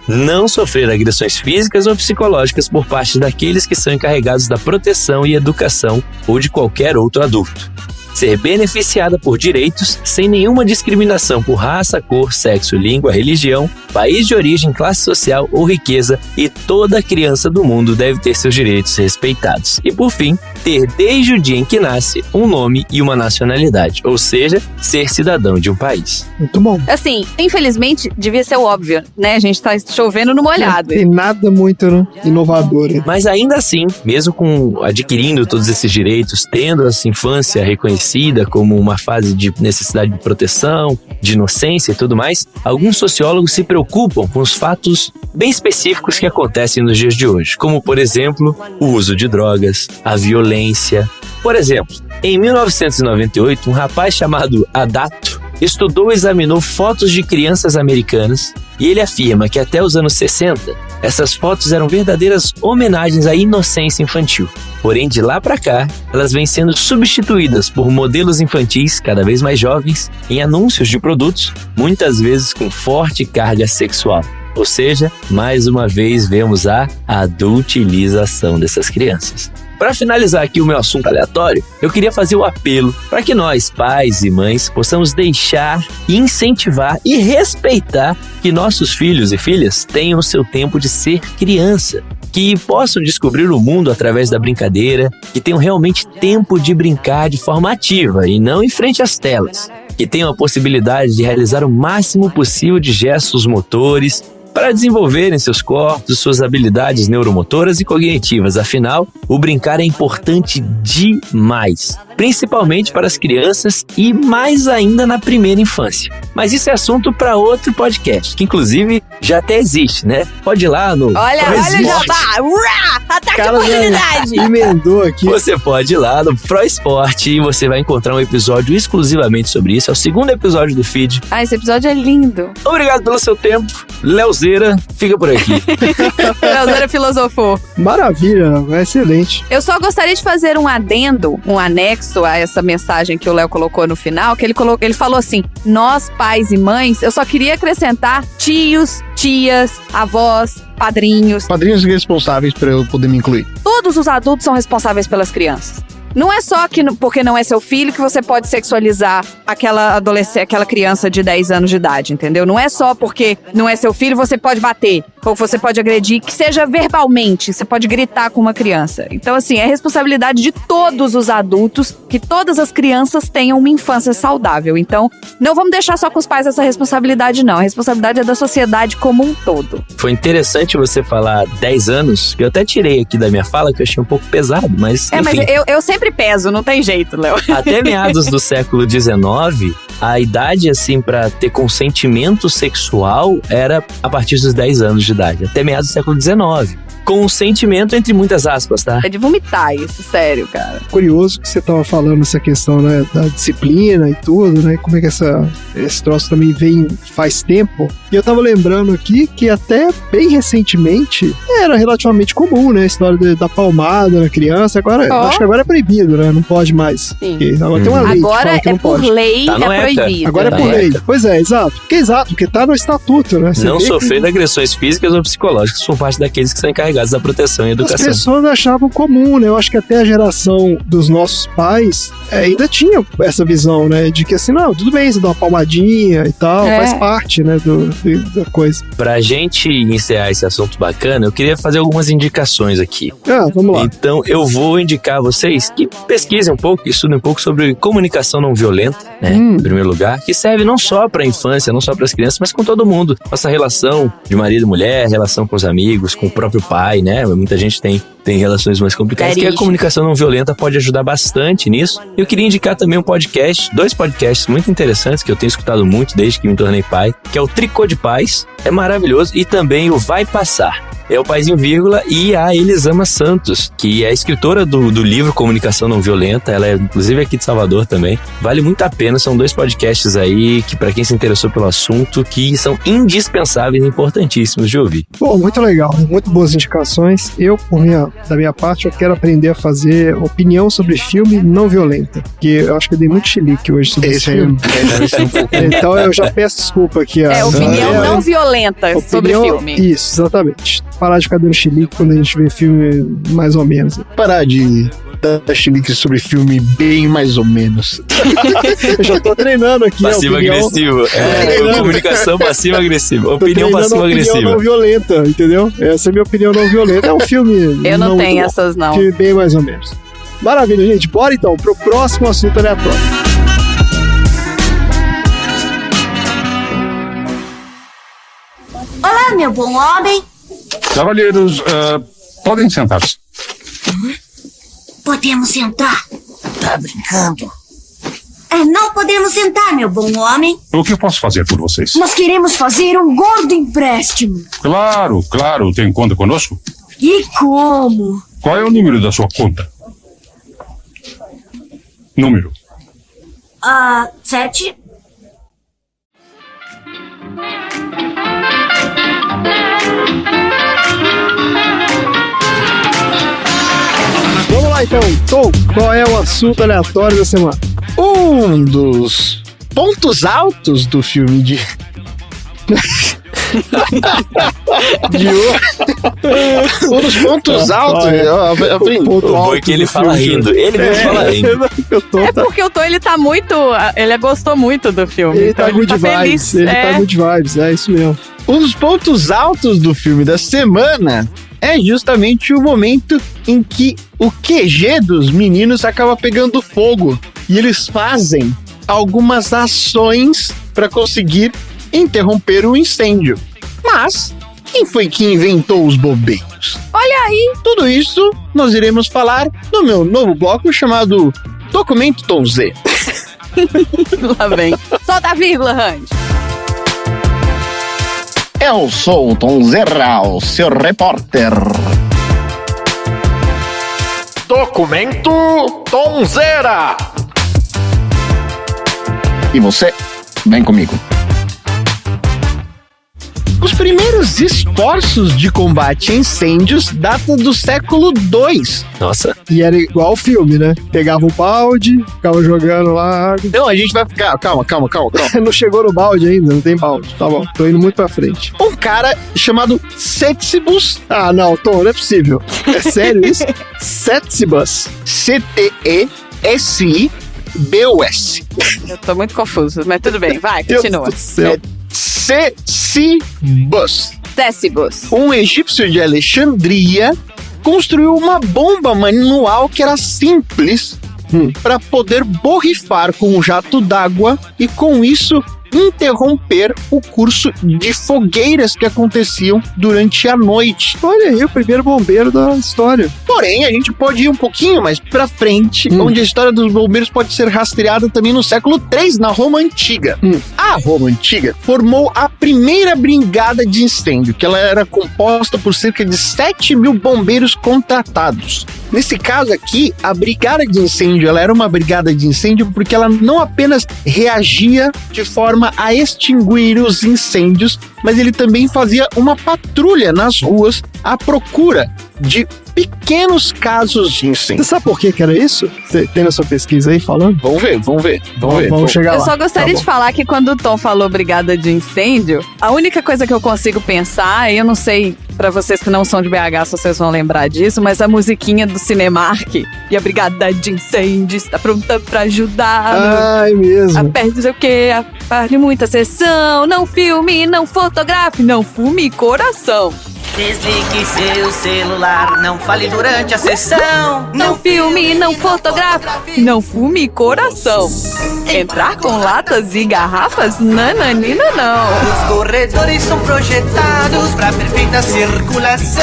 Não sofrer agressões físicas ou psicológicas por parte daqueles que são encarregados da proteção e educação ou de qualquer outro adulto. Ser beneficiada por direitos sem nenhuma discriminação por raça, cor, sexo, língua, religião, país de origem, classe social ou riqueza, e toda criança do mundo deve ter seus direitos respeitados. E por fim, ter desde o dia em que nasce um nome e uma nacionalidade, ou seja, ser cidadão de um país. Muito bom. Assim, infelizmente, devia ser o óbvio, né? A gente tá chovendo no molhado. Não tem nada muito, né, inovador. Mas ainda assim, mesmo com adquirindo todos esses direitos, tendo essa infância reconhecida como uma fase de necessidade de proteção, de inocência e tudo mais, alguns sociólogos se preocupam com os fatos bem específicos que acontecem nos dias de hoje, como, por exemplo, o uso de drogas, a violência. Por exemplo, em 1998, um rapaz chamado Adato estudou e examinou fotos de crianças americanas e ele afirma que até os anos 60, essas fotos eram verdadeiras homenagens à inocência infantil. Porém, de lá pra cá, elas vêm sendo substituídas por modelos infantis cada vez mais jovens em anúncios de produtos, muitas vezes com forte carga sexual. Ou seja, mais uma vez vemos a adultilização dessas crianças. Para finalizar aqui o meu assunto aleatório, eu queria fazer o apelo para que nós, pais e mães, possamos deixar, incentivar e respeitar que nossos filhos e filhas tenham o seu tempo de ser criança, que possam descobrir o mundo através da brincadeira, que tenham realmente tempo de brincar de forma ativa e não em frente às telas, que tenham a possibilidade de realizar o máximo possível de gestos motores, para desenvolverem seus corpos, suas habilidades neuromotoras e cognitivas. Afinal, o brincar é importante demais, principalmente para as crianças e mais ainda na primeira infância. Mas isso é assunto para outro podcast, que inclusive já até existe, né? Pode ir lá no... Olha, já tá! Ataque de oportunidade! Emendou aqui. Você pode ir lá no Pro Esporte e você vai encontrar um episódio exclusivamente sobre isso. É o segundo episódio do feed. Ah, esse episódio é lindo. Obrigado pelo seu tempo. Leozeira, fica por aqui. Leozeira filosofou. Maravilha, excelente. Eu só gostaria de fazer um adendo, um anexo a essa mensagem que o Léo colocou no final, que ele falou assim, nós, pais e mães, eu só queria acrescentar tios, tias, avós, padrinhos. Padrinhos responsáveis para eu poder me incluir. Todos os adultos são responsáveis pelas crianças. Não é só que porque não é seu filho que você pode sexualizar aquela adolescente, aquela criança de 10 anos de idade, entendeu? Não é só porque não é seu filho você pode bater, ou você pode agredir, que seja verbalmente, você pode gritar com uma criança. Então, assim, é responsabilidade de todos os adultos que todas as crianças tenham uma infância saudável. Então, não vamos deixar só com os pais essa responsabilidade, não. A responsabilidade é da sociedade como um todo. Foi interessante você falar 10 anos, que eu até tirei aqui da minha fala, que eu achei um pouco pesado, mas enfim. Mas eu sempre peso, não tem jeito, Léo. Até meados do século XIX, a idade, assim, pra ter consentimento sexual era a partir dos 10 anos de idade. Até meados do século XIX. Consentimento entre muitas aspas, tá? É de vomitar isso, sério, cara. Curioso que você tava falando essa questão, né, da disciplina e tudo, né? Como é que esse troço também vem faz tempo. E eu tava lembrando aqui que até bem recentemente era relativamente comum, né? A história da palmada na criança. Agora, acho que agora é proibido, né? Não pode mais. Sim. Agora tem uma lei agora que fala que não por pode. lei, Tá no é ECA. proibido. Agora Tá é por no lei. ECA. Pois é, exato. Porque tá no estatuto, né? Você Não vê que sofrendo agressões físicas ou psicológicas por parte daqueles que são encarregados da proteção e as educação. pessoas achavam comum, né? Eu acho que até a geração dos nossos pais ainda tinha essa visão, né? De que assim, não, tudo bem, você dá uma palmadinha e tal, faz parte, né? Da coisa. Pra gente encerrar esse assunto bacana, eu queria fazer algumas indicações aqui. Vamos lá. Então, eu vou indicar a vocês que pesquisem um pouco, estudem um pouco sobre comunicação não violenta, né? Em primeiro lugar, que serve não só pra infância, não só pras crianças, mas com todo mundo. Nossa relação de marido e mulher, relação com os amigos, com o próprio pai, né? Muita gente tem relações mais complicadas, que a comunicação não violenta pode ajudar bastante nisso. Eu queria indicar também dois podcasts muito interessantes que eu tenho escutado muito desde que me tornei pai, que é o Tricô de Paz, é maravilhoso, e também o Vai Passar. É o Paizinho Vírgula e a Elisama Santos, que é a escritora do livro Comunicação Não Violenta, ela é inclusive aqui de Salvador também. Vale muito a pena, são 2 podcasts aí que pra quem se interessou pelo assunto, que são indispensáveis e importantíssimos de ouvir. Bom, muito legal, muito boas indicações. Da minha parte, eu quero aprender a fazer opinião sobre filme não violenta, porque eu acho que eu dei muito chilique hoje sobre esse filme. Então eu já peço desculpa aqui. Opinião não violenta sobre filme. Isso, exatamente. Parar de ficar dando chilique quando a gente vê filme mais ou menos. Parar de dar chilique sobre filme bem mais ou menos. Eu já tô treinando aqui. Passivo-agressivo. Comunicação passiva-agressiva. Opinião passiva-agressiva. Opinião não violenta, entendeu? Essa é a minha opinião não violenta. É um filme. Eu não tenho essas, não. Filme bem mais ou menos. Maravilha, gente. Bora então pro próximo assunto aleatório. Olá, meu bom homem. Cavalheiros, podem sentar-se. Podemos sentar? Tá brincando? Não podemos sentar, meu bom homem. O que eu posso fazer por vocês? Nós queremos fazer um gordo empréstimo. Claro. Tem conta conosco? E como? Qual é o número da sua conta? Número? 7. Vamos lá então, Tom, qual é o assunto aleatório da semana? Um dos pontos altos do filme de um dos pontos altos. Eu aprendi. O bom é que ele fala rindo. Ele mesmo fala rindo. É porque o Tom, ele tá muito... Ele gostou muito do filme. Ele então tá good vibes, feliz. ele tá good vibes, é isso mesmo. Um dos pontos altos do filme da semana é justamente o momento em que o QG dos meninos acaba pegando fogo e eles fazem algumas ações para conseguir interromper o incêndio. Mas quem foi que inventou os bombeiros? Olha aí. Tudo isso nós iremos falar no meu novo bloco chamado Documento Tom Z. Lá vem. Solta a vírgula, Randy. Eu sou o Tom Zerra, o seu repórter. Documento Tom Zera. E você, vem comigo. Os primeiros esforços de combate a incêndios datam do século II. Nossa. E era igual o filme, né? Pegava o balde, ficava jogando lá água. Não, a gente vai ficar... Calma. Não chegou no balde ainda, não tem balde. Tá bom, tô indo muito pra frente. Um cara chamado Ctesibus. Ah, não, Tom, não é possível. É sério isso? Ctesibus. C-T-E-S-I-B-U-S. Eu tô muito confuso, mas tudo bem. Vai, continua. Ctesibus. Ctesibus. Um egípcio de Alexandria construiu uma bomba manual que era simples para poder borrifar com um jato d'água e com isso interromper o curso de fogueiras que aconteciam durante a noite. Olha aí, o primeiro bombeiro da história. Porém, a gente pode ir um pouquinho mais pra frente, onde a história dos bombeiros pode ser rastreada também no século III, na Roma Antiga. A Roma Antiga formou a primeira brigada de incêndio, que ela era composta por cerca de 7.000 bombeiros contratados. Nesse caso aqui, a brigada de incêndio, ela era uma brigada de incêndio porque ela não apenas reagia de forma a extinguir os incêndios, mas ele também fazia uma patrulha nas ruas à procura de pequenos casos de incêndio. Você sabe por que era isso? Você tem na sua pesquisa aí falando? Vamos ver. Vamos chegar lá. Eu só gostaria Tá de falar que quando o Tom falou brigada de incêndio, a única coisa que eu consigo pensar, e eu não sei pra vocês que não são de BH se vocês vão lembrar disso, mas a musiquinha do Cinemark e a brigada de incêndio está pronta pra ajudar. Ai, mesmo. Aperte não sei o que, aparte muita sessão, não filme, não fotografe, não fume coração. Desligue seu celular, não fale durante a sessão. Não filme, não fotografe, não fume coração. Entrar com latas e garrafas? Nananina não. Os corredores são projetados pra perfeita circulação.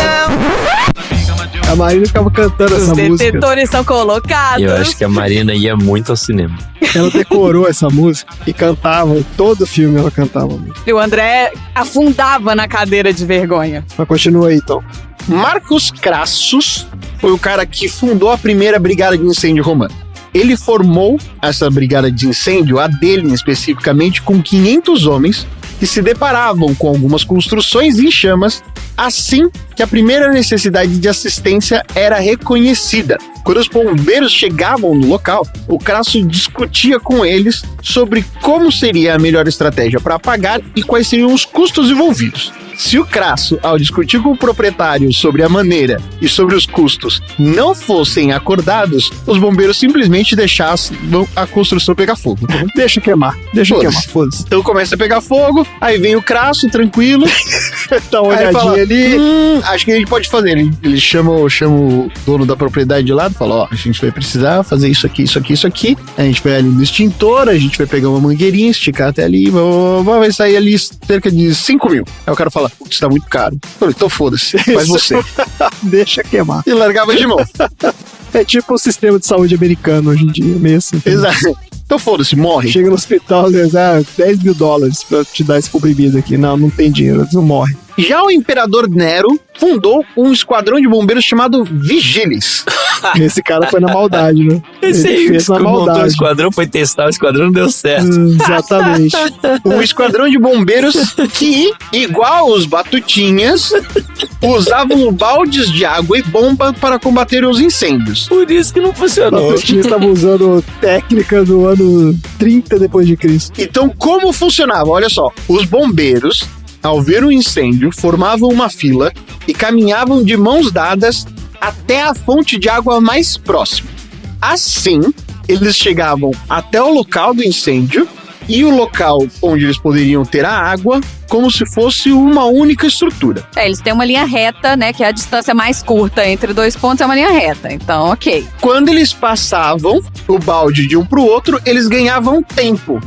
A Marina ficava cantando essa Os música. detetores são colocados. Eu acho que a Marina ia muito ao cinema. Ela decorou essa música e cantava. Todo filme ela cantava. E o André afundava na cadeira de vergonha. Mas continua aí, então. Marcus Crassus foi o cara que fundou a primeira brigada de incêndio romana. Ele formou essa brigada de incêndio, a dele especificamente, com 500 homens que se deparavam com algumas construções em chamas assim que a primeira necessidade de assistência era reconhecida. Quando os bombeiros chegavam no local, o Crasso discutia com eles sobre como seria a melhor estratégia para apagar e quais seriam os custos envolvidos. Se o Crasso, ao discutir com o proprietário sobre a maneira e sobre os custos, não fossem acordados, os bombeiros simplesmente deixassem a construção pegar fogo. Deixa queimar, foda-se. Então começa a pegar fogo, aí vem o Crasso, tranquilo, dá uma olhadinha fala, ali. Acho que a gente pode fazer. Ele chama o dono da propriedade de lado e fala, a gente vai precisar fazer isso aqui. A gente vai ali no extintor, a gente vai pegar uma mangueirinha, esticar até ali, vai sair ali cerca de 5 mil. Aí o cara fala, putz, tá muito caro. Eu falei, então foda-se, faz você. Deixa queimar. E largava de mão. É tipo o sistema de saúde americano hoje em dia, mesmo assim. Exato. Então foda-se, morre. Chega no hospital, $10 mil pra te dar esse comprimido aqui. Não tem dinheiro, não morre. Já o imperador Nero fundou um esquadrão de bombeiros chamado Vigiles. Esse cara foi na maldade, né? Esse Ele aí fez na montou o maldade. esquadrão, foi testar o esquadrão, não deu certo. Exatamente. Um esquadrão de bombeiros que, igual os batutinhas, usavam baldes de água e bomba para combater os incêndios. Por isso que não funcionou. Os times estavam usando técnica do ano 30 depois de Cristo. Então, como funcionava? Olha só, os bombeiros, ao ver um incêndio, formavam uma fila e caminhavam de mãos dadas até a fonte de água mais próxima. Assim, eles chegavam até o local do incêndio e o local onde eles poderiam ter a água como se fosse uma única estrutura. Eles têm uma linha reta, né? Que é a distância mais curta entre 2 pontos, é uma linha reta. Então, ok. Quando eles passavam o balde de um pro outro, eles ganhavam tempo,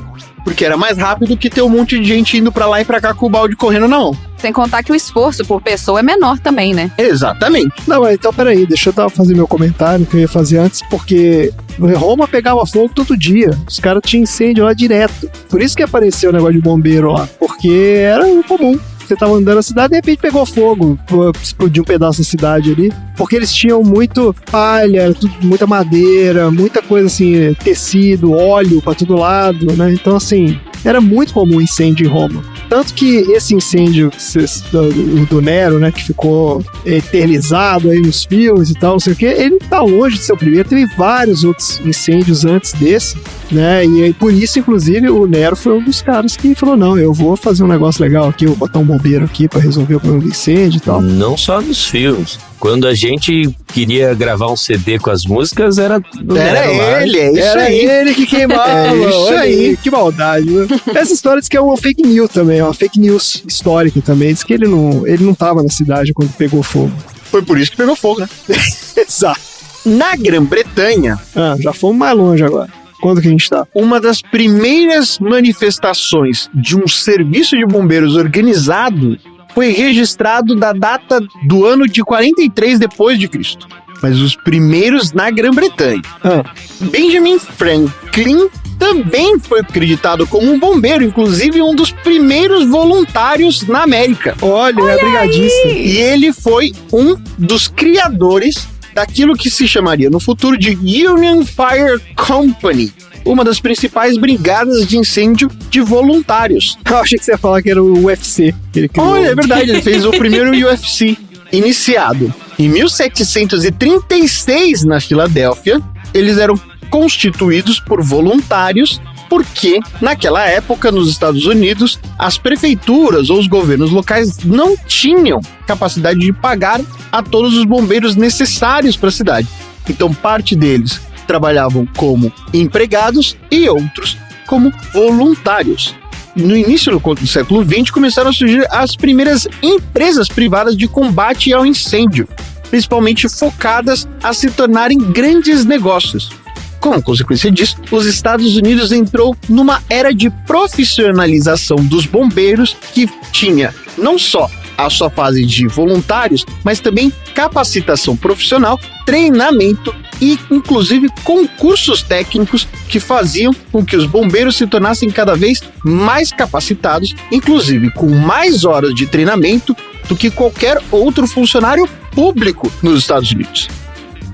porque era mais rápido que ter um monte de gente indo pra lá e pra cá com o balde correndo na mão. Sem contar que o esforço por pessoa é menor também, né? Exatamente. Não, mas então peraí, deixa eu fazer meu comentário que eu ia fazer antes, porque Roma pegava fogo todo dia. Os caras tinham incêndio lá direto. Por isso que apareceu o negócio de bombeiro lá, porque era comum. Você tava andando na cidade e de repente pegou fogo, explodiu um pedaço da cidade ali, porque eles tinham muito palha, muita madeira, muita coisa assim, tecido, óleo pra todo lado, né? Então assim, era muito comum incêndio em Roma. Tanto que esse incêndio do Nero, né, que ficou eternizado aí nos filmes e tal, não sei o que, ele tá longe de ser o primeiro. Teve vários outros incêndios antes desse, né, e por isso, inclusive, o Nero foi um dos caras que falou, não, eu vou fazer um negócio legal aqui, vou botar um bombeiro aqui pra resolver o problema do incêndio e tal. Não só nos filmes. Quando a gente queria gravar um CD com as músicas, era ele, é isso Era aí. ele que queimava. É isso Olha aí. Que maldade, né? Essa história diz que é uma fake news também, é uma fake news histórica também. Diz que ele não tava na cidade quando pegou fogo. Foi por isso que pegou fogo, né? Exato. Na Grã-Bretanha, Já fomos mais longe agora. Quando que a gente tá? uma das primeiras manifestações de um serviço de bombeiros organizado foi registrado da data do ano de 43 depois de Cristo. Mas os primeiros na Grã-Bretanha. Benjamin Franklin também foi acreditado como um bombeiro, inclusive um dos primeiros voluntários na América. Olha é brigadista. E ele foi um dos criadores daquilo que se chamaria no futuro de Union Fire Company, uma das principais brigadas de incêndio de voluntários. Eu achei que você ia falar que era o UFC. Que ele criou. Olha, é verdade, ele fez o primeiro UFC, iniciado em 1736 na Filadélfia. Eles eram constituídos por voluntários porque, naquela época, nos Estados Unidos, as prefeituras ou os governos locais não tinham capacidade de pagar a todos os bombeiros necessários para a cidade. Então, parte deles trabalhavam como empregados e outros como voluntários. No início do século XX, começaram a surgir as primeiras empresas privadas de combate ao incêndio, principalmente focadas a se tornarem grandes negócios. Como consequência disso, os Estados Unidos entrou numa era de profissionalização dos bombeiros, que tinha não só a sua fase de voluntários, mas também capacitação profissional, treinamento e, inclusive, concursos técnicos que faziam com que os bombeiros se tornassem cada vez mais capacitados, inclusive com mais horas de treinamento do que qualquer outro funcionário público nos Estados Unidos.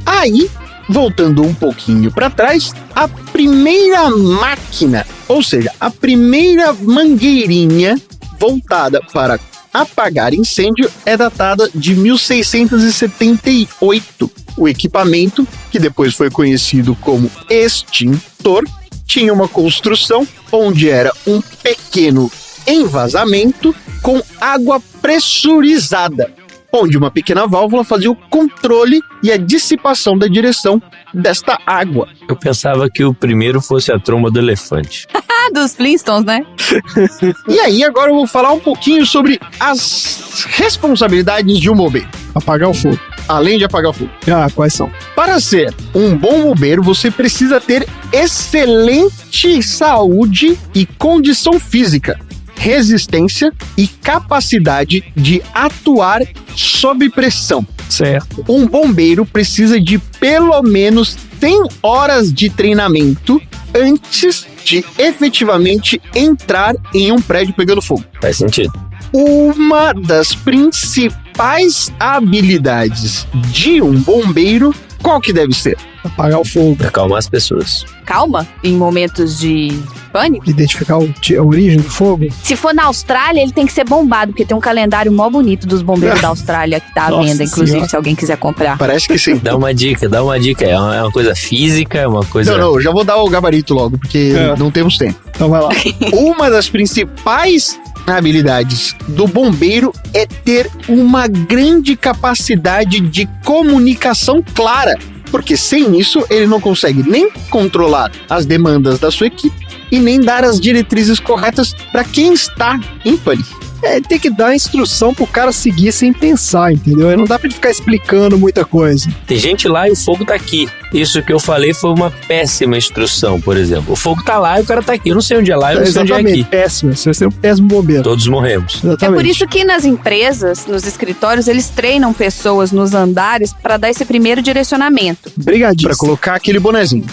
Aí, voltando um pouquinho para trás, a primeira máquina, ou seja, a primeira mangueirinha voltada para apagar incêndio é datada de 1678. O equipamento, que depois foi conhecido como extintor, tinha uma construção onde era um pequeno envasamento com água pressurizada, onde uma pequena válvula fazia o controle e a dissipação da direção desta água. Eu pensava que o primeiro fosse a tromba do elefante. Dos Flintstones, né? E aí, agora eu vou falar um pouquinho sobre as responsabilidades de um bombeiro. Apagar o fogo. Além de apagar o fogo. Quais são? Para ser um bom bombeiro, você precisa ter excelente saúde e condição física, resistência e capacidade de atuar sob pressão. Certo. Um bombeiro precisa de pelo menos 100 horas de treinamento antes de efetivamente entrar em um prédio pegando fogo. Faz sentido. Uma das principais habilidades de um bombeiro, qual que deve ser? Apagar o fogo. Pra acalmar as pessoas. Calma, em momentos de pânico. Identificar a origem do fogo. Se for na Austrália, ele tem que ser bombado, porque tem um calendário mó bonito dos bombeiros da Austrália que tá à Nossa venda, inclusive, Senhora. se alguém quiser comprar. Parece que sim. Dá uma dica. É uma coisa física, é uma coisa... Não, já vou dar o gabarito logo, porque não temos tempo. Então vai lá. Uma das principais habilidades do bombeiro é ter uma grande capacidade de comunicação clara, porque sem isso ele não consegue nem controlar as demandas da sua equipe e nem dar as diretrizes corretas para quem está em pânico. Tem que dar instrução pro cara seguir sem pensar, entendeu? Não dá pra ele ficar explicando muita coisa. Tem gente lá e o fogo tá aqui. Isso que eu falei foi uma péssima instrução, por exemplo. O fogo tá lá e o cara tá aqui. Eu não sei onde é lá, eu não sei onde é aqui. Péssimo. Você vai ser um péssimo bombeiro. Todos morremos. Exatamente. É por isso que nas empresas, nos escritórios, eles treinam pessoas nos andares pra dar esse primeiro direcionamento. Brigadista. Para colocar aquele bonezinho.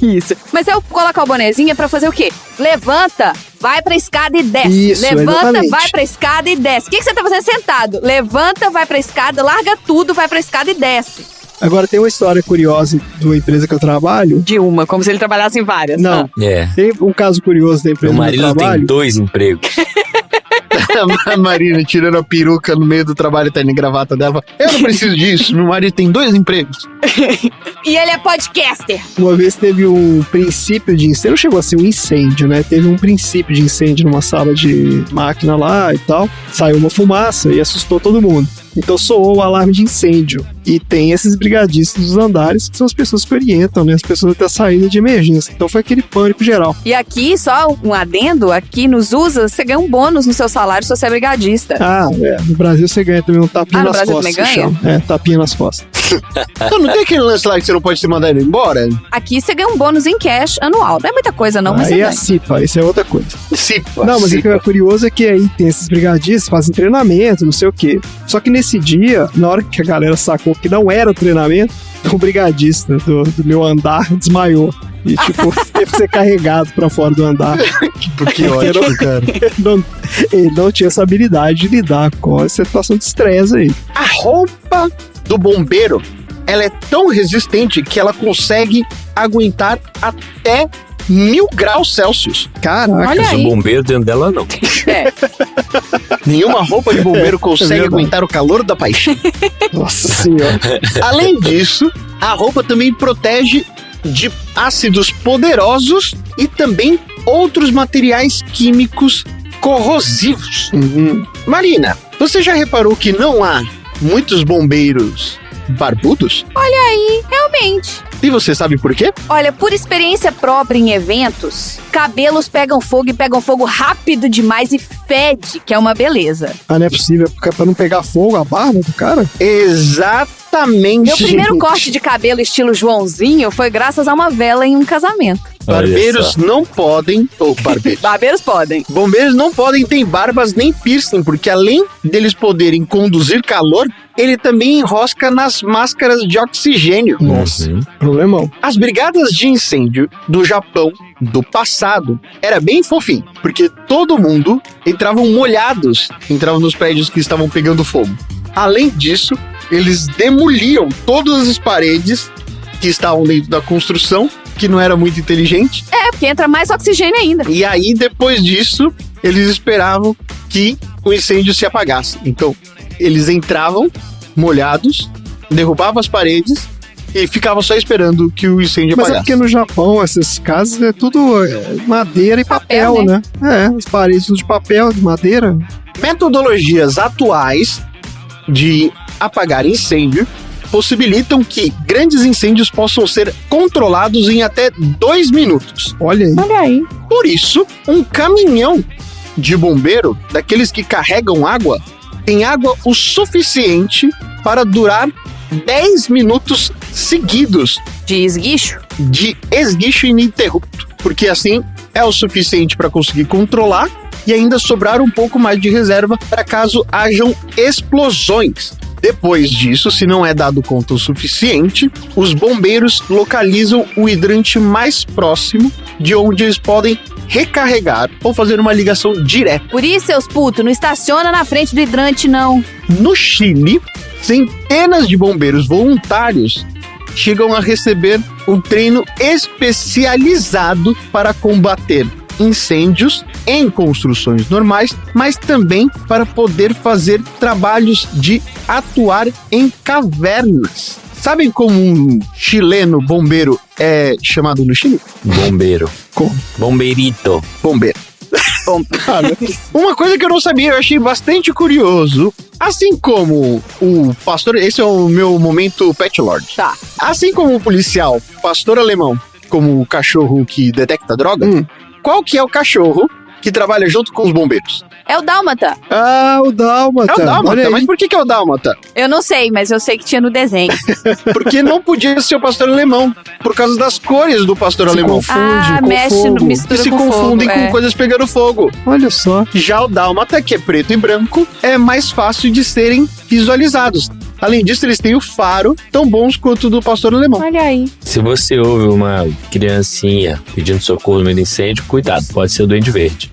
Isso. Mas eu colocar o bonezinho é pra fazer o quê? Levanta, vai pra escada e desce. Isso, Levanta, exatamente. vai pra escada e desce. O que você tá fazendo sentado? Levanta, vai pra escada, larga tudo, vai pra escada e desce. Agora tem uma história curiosa de uma empresa que eu trabalho. De uma, como se ele trabalhasse em várias. Não, É. tem um caso curioso da empresa Meu que eu marido trabalho. tem 2 empregos. A Marina tirando a peruca no meio do trabalho, tá indo em gravata dela. Eu não preciso disso, meu marido tem 2 empregos. E ele é podcaster. Uma vez teve um princípio de incêndio, não chegou a ser um incêndio, né? Teve um princípio de incêndio numa sala de máquina lá e tal. Saiu uma fumaça e assustou todo mundo. Então soou o alarme de incêndio. E tem esses brigadistas dos andares, que são as pessoas que orientam, né? As pessoas até a saída de emergência. Então foi aquele pânico geral. E aqui, só um adendo, aqui nos USA, você ganha um bônus no seu salário se você é brigadista. No Brasil você ganha também um tapinha Ah, no nas Brasil costas. também que ganha? chama. tapinha nas costas. Então não tem aquele lance lá que você não pode se mandar ele embora? Aqui você ganha um bônus em cash anual. Não é muita coisa não, mas você Aí é a ganha. CIPA, isso é outra coisa. Cipa. Não, mas o que cipa. é curioso é que aí tem esses brigadistas, fazem treinamento, não sei o quê. Só que nesse dia, na hora que a galera sacou que não era treinamento, o brigadista do meu andar desmaiou. E, tipo, teve que ser carregado pra fora do andar. Que ótimo, cara. Ele não tinha essa habilidade de lidar com essa situação de estresse aí. A roupa do bombeiro, ela é tão resistente que ela consegue aguentar até 1000 graus Celsius. Caraca. Olha Mas aí. o bombeiro dentro dela não. É. Nenhuma roupa de bombeiro consegue verdade. aguentar o calor da paixão. Nossa senhora. Além disso, a roupa também protege de ácidos poderosos e também outros materiais químicos corrosivos. Marina, você já reparou que não há muitos bombeiros barbudos? Olha aí, realmente. E você sabe por quê? Olha, por experiência própria em eventos, cabelos pegam fogo e pegam fogo rápido demais e fede, que é uma beleza. Ah, não é possível. Pra não pegar fogo a barba do cara? Exatamente. Meu primeiro corte de cabelo estilo Joãozinho foi graças a uma vela em um casamento. Barbeiros não podem, ou barbeiros. Barbeiros podem. Bombeiros não podem ter barbas nem piercing, porque além deles poderem conduzir calor, ele também enrosca nas máscaras de oxigênio. Nossa. Problemão. As brigadas de incêndio do Japão do passado era bem fofinho, porque todo mundo entravam nos prédios que estavam pegando fogo. Além disso, eles demoliam todas as paredes que estavam dentro da construção, que não era muito inteligente. É, porque entra mais oxigênio ainda. E aí, depois disso, eles esperavam que o incêndio se apagasse. Então, eles entravam molhados, derrubavam as paredes e ficavam só esperando que o incêndio Mas é apagasse. porque no Japão, essas casas é tudo madeira e papel, Papel, né? As paredes tudo de papel, de madeira. Metodologias atuais de apagar incêndio possibilitam que grandes incêndios possam ser controlados em até 2 minutos. Olha aí. Olha aí. Por isso, um caminhão de bombeiro, daqueles que carregam água, tem água o suficiente para durar 10 minutos seguidos De esguicho? de esguicho ininterrupto, porque assim é o suficiente para conseguir controlar e ainda sobrar um pouco mais de reserva para caso hajam explosões. Depois disso, se não é dado conta o suficiente, os bombeiros localizam o hidrante mais próximo de onde eles podem recarregar ou fazer uma ligação direta. Por isso, seus putos, não estaciona na frente do hidrante, não. No Chile, centenas de bombeiros voluntários chegam a receber um treino especializado para combater incêndios em construções normais, mas também para poder fazer trabalhos de atuar em cavernas. Sabem como um chileno bombeiro é chamado no Chile? Bombeiro. Como? Bombeirito. Bombeiro. Uma coisa que eu não sabia, eu achei bastante curioso. Assim como o pastor... Esse é o meu momento Pet Lord. Tá. Assim como o policial, pastor alemão, como o cachorro que detecta droga, qual que é o cachorro que trabalha junto com os bombeiros? É o dálmata. Ah, o dálmata. É o dálmata, Olha aí. mas por que é o dálmata? Eu não sei, mas eu sei que tinha no desenho. Porque não podia ser o pastor alemão, por causa das cores do pastor alemão. Confunde com mexe, fogo. mistura Que se com confundem fogo, com coisas pegando fogo. Olha só. Já o dálmata, que é preto e branco, é mais fácil de serem visualizados. Além disso, eles têm o faro, tão bons quanto o do pastor alemão. Olha aí. Se você ouve uma criancinha pedindo socorro no meio do incêndio, cuidado, pode ser o Duende Verde.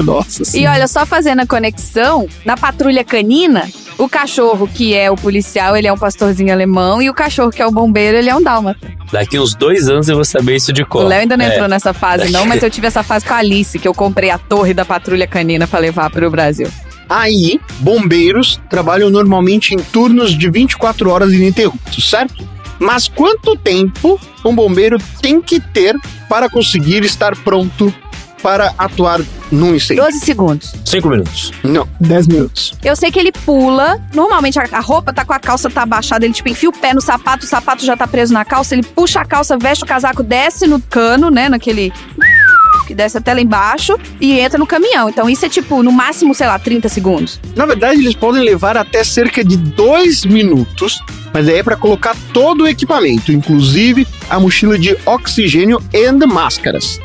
Nossa E senhora. olha, só fazendo a conexão, na patrulha canina, o cachorro que é o policial, ele é um pastorzinho alemão, e o cachorro que é o bombeiro, ele é um dálmata. Daqui uns 2 anos eu vou saber isso de O cor. Léo ainda não entrou nessa fase, não, mas eu tive essa fase com a Alice, que eu comprei a torre da patrulha canina pra levar pro Brasil. Aí, bombeiros trabalham normalmente em turnos de 24 horas ininterruptos, certo? Mas quanto tempo um bombeiro tem que ter para conseguir estar pronto para atuar num incêndio? 12 segundos. 5 minutos. Não. 10 minutos. Eu sei que ele pula, normalmente a roupa tá com a calça tá abaixada, ele tipo enfia o pé no sapato, o sapato já tá preso na calça, ele puxa a calça, veste o casaco, desce no cano, né, naquele... que desce até lá embaixo e entra no caminhão. Então isso é tipo, no máximo, sei lá, 30 segundos. Na verdade, eles podem levar até cerca de 2 minutos, mas aí é para colocar todo o equipamento, inclusive a mochila de oxigênio e máscaras.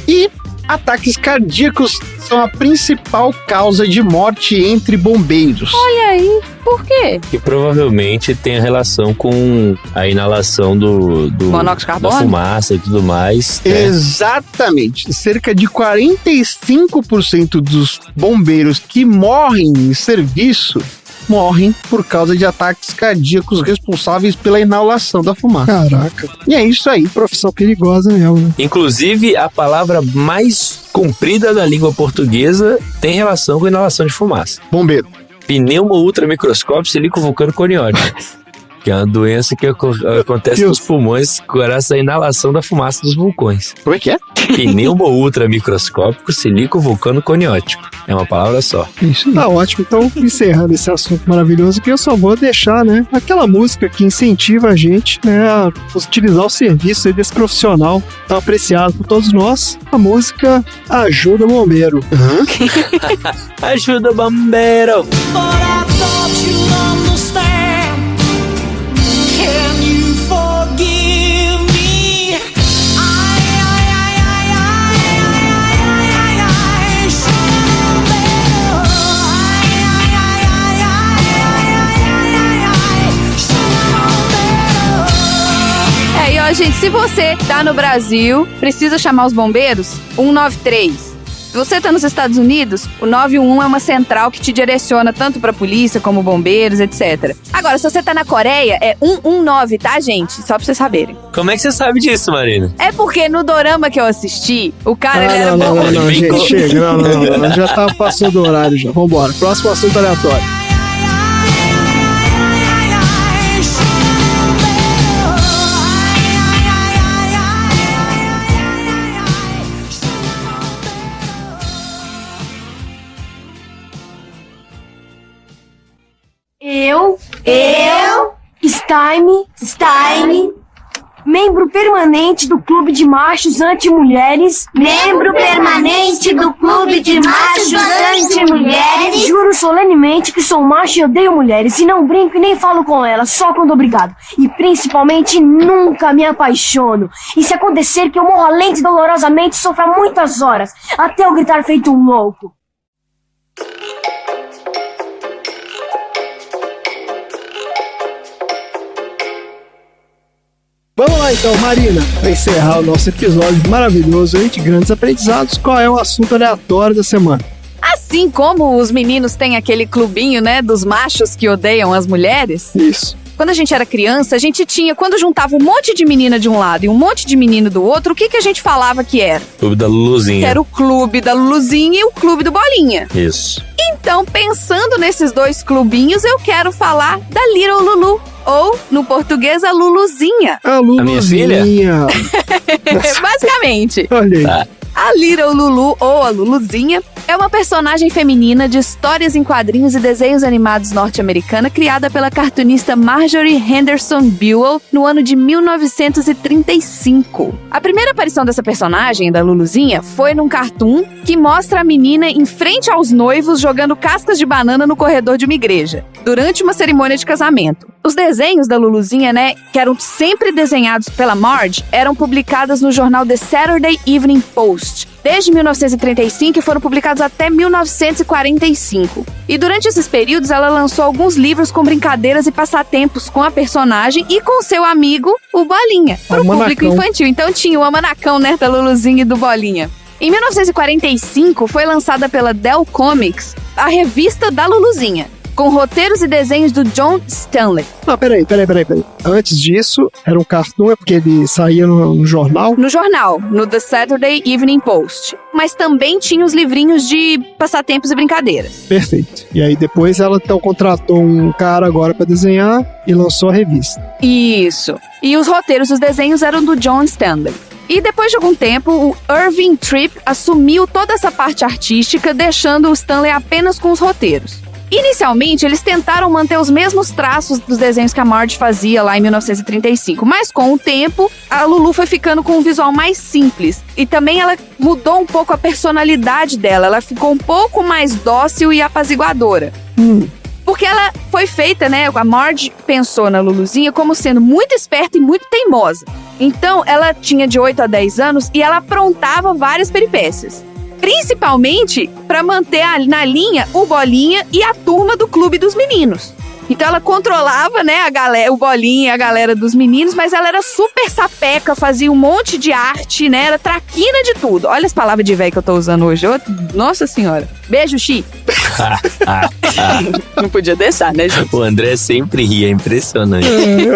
E ataques cardíacos são a principal causa de morte entre bombeiros. Olha aí, por quê? Que provavelmente tem a relação com a inalação do Monóxido de da carbono? fumaça e tudo mais. Né? Exatamente. Cerca de 45% dos bombeiros que morrem em serviço morrem por causa de ataques cardíacos responsáveis pela inalação da fumaça. Caraca. E é isso aí. Profissão perigosa mesmo, né? Inclusive, a palavra mais comprida da língua portuguesa tem relação com inalação de fumaça. Bombeiro. Pneumo ultramicroscópio silico-vulcano coniótico. Que é uma doença que acontece nos pulmões graças à inalação da fumaça dos vulcões. Como é que é? Pneumo ultramicroscópico silico-vulcano coniótico. É uma palavra só. Isso tá ótimo. Então, encerrando esse assunto maravilhoso aqui, eu só vou deixar, né, aquela música que incentiva a gente, né, a utilizar o serviço aí desse profissional tão apreciado por todos nós. A música Ajuda Bombeiro. Ajuda, bombeiro! Gente, se você tá no Brasil, precisa chamar os bombeiros, 193. Se você tá nos Estados Unidos, o 911 é uma central que te direciona tanto pra polícia como bombeiros, etc. Agora, se você tá na Coreia, é 119, tá, gente? Só pra vocês saberem. Como é que você sabe disso, Marina? É porque no dorama que eu assisti, o cara, ele era não, bom. não, gente, chega. Não. Já tá passando do horário já. Vambora. Próximo assunto aleatório. Stein, membro permanente do Clube de Machos Anti-Mulheres. Membro permanente do Clube de Machos Anti-Mulheres. Juro solenemente que sou macho e odeio mulheres. E não brinco e nem falo com elas, só quando obrigado. E principalmente nunca me apaixono. E se acontecer que eu morra lenta e dolorosamente, sofra muitas horas, até eu gritar feito um louco. Vamos lá então, Marina, para encerrar o nosso episódio maravilhoso de grandes aprendizados, qual é o assunto aleatório da semana? Assim como os meninos têm aquele clubinho, né, dos machos que odeiam as mulheres. Isso. Quando a gente era criança, a gente tinha, quando juntava um monte de menina de um lado e um monte de menino do outro, o que a gente falava que era? Clube da Luluzinha. Que era o clube da Luluzinha e o clube do Bolinha. Isso. Então, pensando nesses dois clubinhos, eu quero falar da Little Lulu. Ou, no português, a Luluzinha. A Luluzinha. A minha filha? Basicamente. Olha aí. Tá. A Little Lulu, ou a Luluzinha, é uma personagem feminina de histórias em quadrinhos e desenhos animados norte-americana criada pela cartunista Marjorie Henderson Buell no ano de 1935. A primeira aparição dessa personagem, da Luluzinha, foi num cartoon que mostra a menina em frente aos noivos jogando cascas de banana no corredor de uma igreja, durante uma cerimônia de casamento. Os desenhos da Luluzinha, né, que eram sempre desenhados pela Marge, eram publicados no jornal The Saturday Evening Post, desde 1935 e foram publicados até 1945. E durante esses períodos, ela lançou alguns livros com brincadeiras e passatempos com a personagem e com seu amigo, o Bolinha, para o público infantil. Então tinha o Almanacão, né, da Luluzinha e do Bolinha. Em 1945, foi lançada pela Dell Comics a revista da Luluzinha, com roteiros e desenhos do John Stanley. Não, peraí. Antes disso, era um cartoon, é porque ele saía no jornal? No jornal, no The Saturday Evening Post. Mas também tinha os livrinhos de passatempos e brincadeiras. Perfeito. E aí depois ela então contratou um cara agora pra desenhar e lançou a revista. Isso. E os roteiros dos desenhos eram do John Stanley. E depois de algum tempo, o Irving Tripp assumiu toda essa parte artística, deixando o Stanley apenas com os roteiros. Inicialmente, eles tentaram manter os mesmos traços dos desenhos que a Marge fazia lá em 1935, mas com o tempo, a Lulu foi ficando com um visual mais simples. E também ela mudou um pouco a personalidade dela, ela ficou um pouco mais dócil e apaziguadora. Porque ela foi feita, né, a Marge pensou na Luluzinha como sendo muito esperta e muito teimosa. Então, ela tinha de 8 a 10 anos e ela aprontava várias peripécias. Principalmente para manter na linha o Bolinha e a turma do clube dos meninos. Então ela controlava, né, o Bolinha e a galera dos meninos, mas ela era super sapeca, fazia um monte de arte, né, era traquina de tudo. Olha as palavras de velho que eu tô usando hoje. Nossa senhora. Beijo, Xi. Não podia deixar, né, gente? O André sempre ri, é impressionante.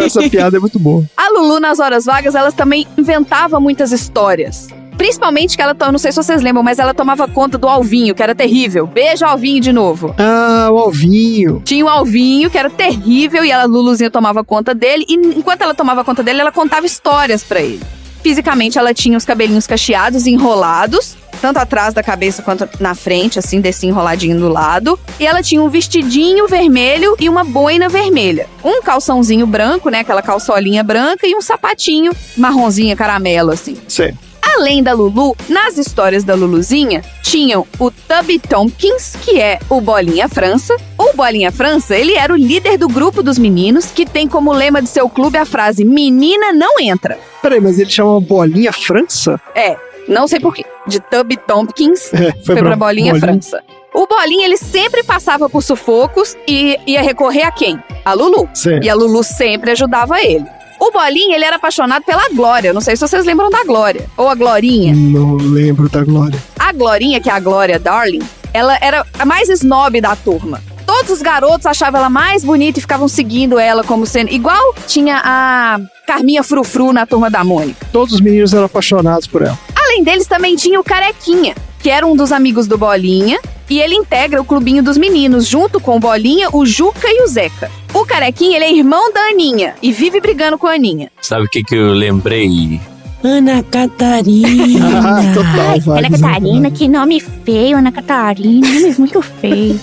Essa piada é muito boa. A Lulu, nas horas vagas, ela também inventava muitas histórias. Principalmente que ela, não sei se vocês lembram, mas ela tomava conta do Alvinho, que era terrível. Beijo, Alvinho, de novo. Ah, o Alvinho. Tinha o Alvinho, que era terrível, e a Luluzinha tomava conta dele. E enquanto ela tomava conta dele, ela contava histórias pra ele. Fisicamente, ela tinha os cabelinhos cacheados, enrolados, tanto atrás da cabeça quanto na frente, assim, desse enroladinho do lado. E ela tinha um vestidinho vermelho e uma boina vermelha. Um calçãozinho branco, né, aquela calçolinha branca, e um sapatinho marronzinho, caramelo, assim. Sim. Além da Lulu, nas histórias da Luluzinha, tinham o Tubby Tompkins, que é o Bolinha França. O Bolinha França, ele era o líder do grupo dos meninos, que tem como lema de seu clube a frase "Menina não entra". Peraí, mas ele chama Bolinha França? É, não sei porquê. De Tubby Tompkins, foi pra Bolinha França. O Bolinha, ele sempre passava por sufocos e ia recorrer a quem? A Lulu. Sim. E a Lulu sempre ajudava ele. O Bolinha, ele era apaixonado pela Glória. Não sei se vocês lembram da Glória. Ou a Glorinha. Não lembro da Glória. A Glorinha, que é a Glória Darling, ela era a mais snob da turma. Todos os garotos achavam ela mais bonita e ficavam seguindo ela como sendo... Igual tinha a Carminha Frufru na Turma da Mônica. Todos os meninos eram apaixonados por ela. Além deles, também tinha o Carequinha, que era um dos amigos do Bolinha. E ele integra o clubinho dos meninos, junto com o Bolinha, o Juca e o Zeca. O Carequinha, ele é irmão da Aninha e vive brigando com a Aninha. Sabe o que eu lembrei? Ana Catarina. Total, Ana Catarina, que nome feio, Ana Catarina. Nome muito feio.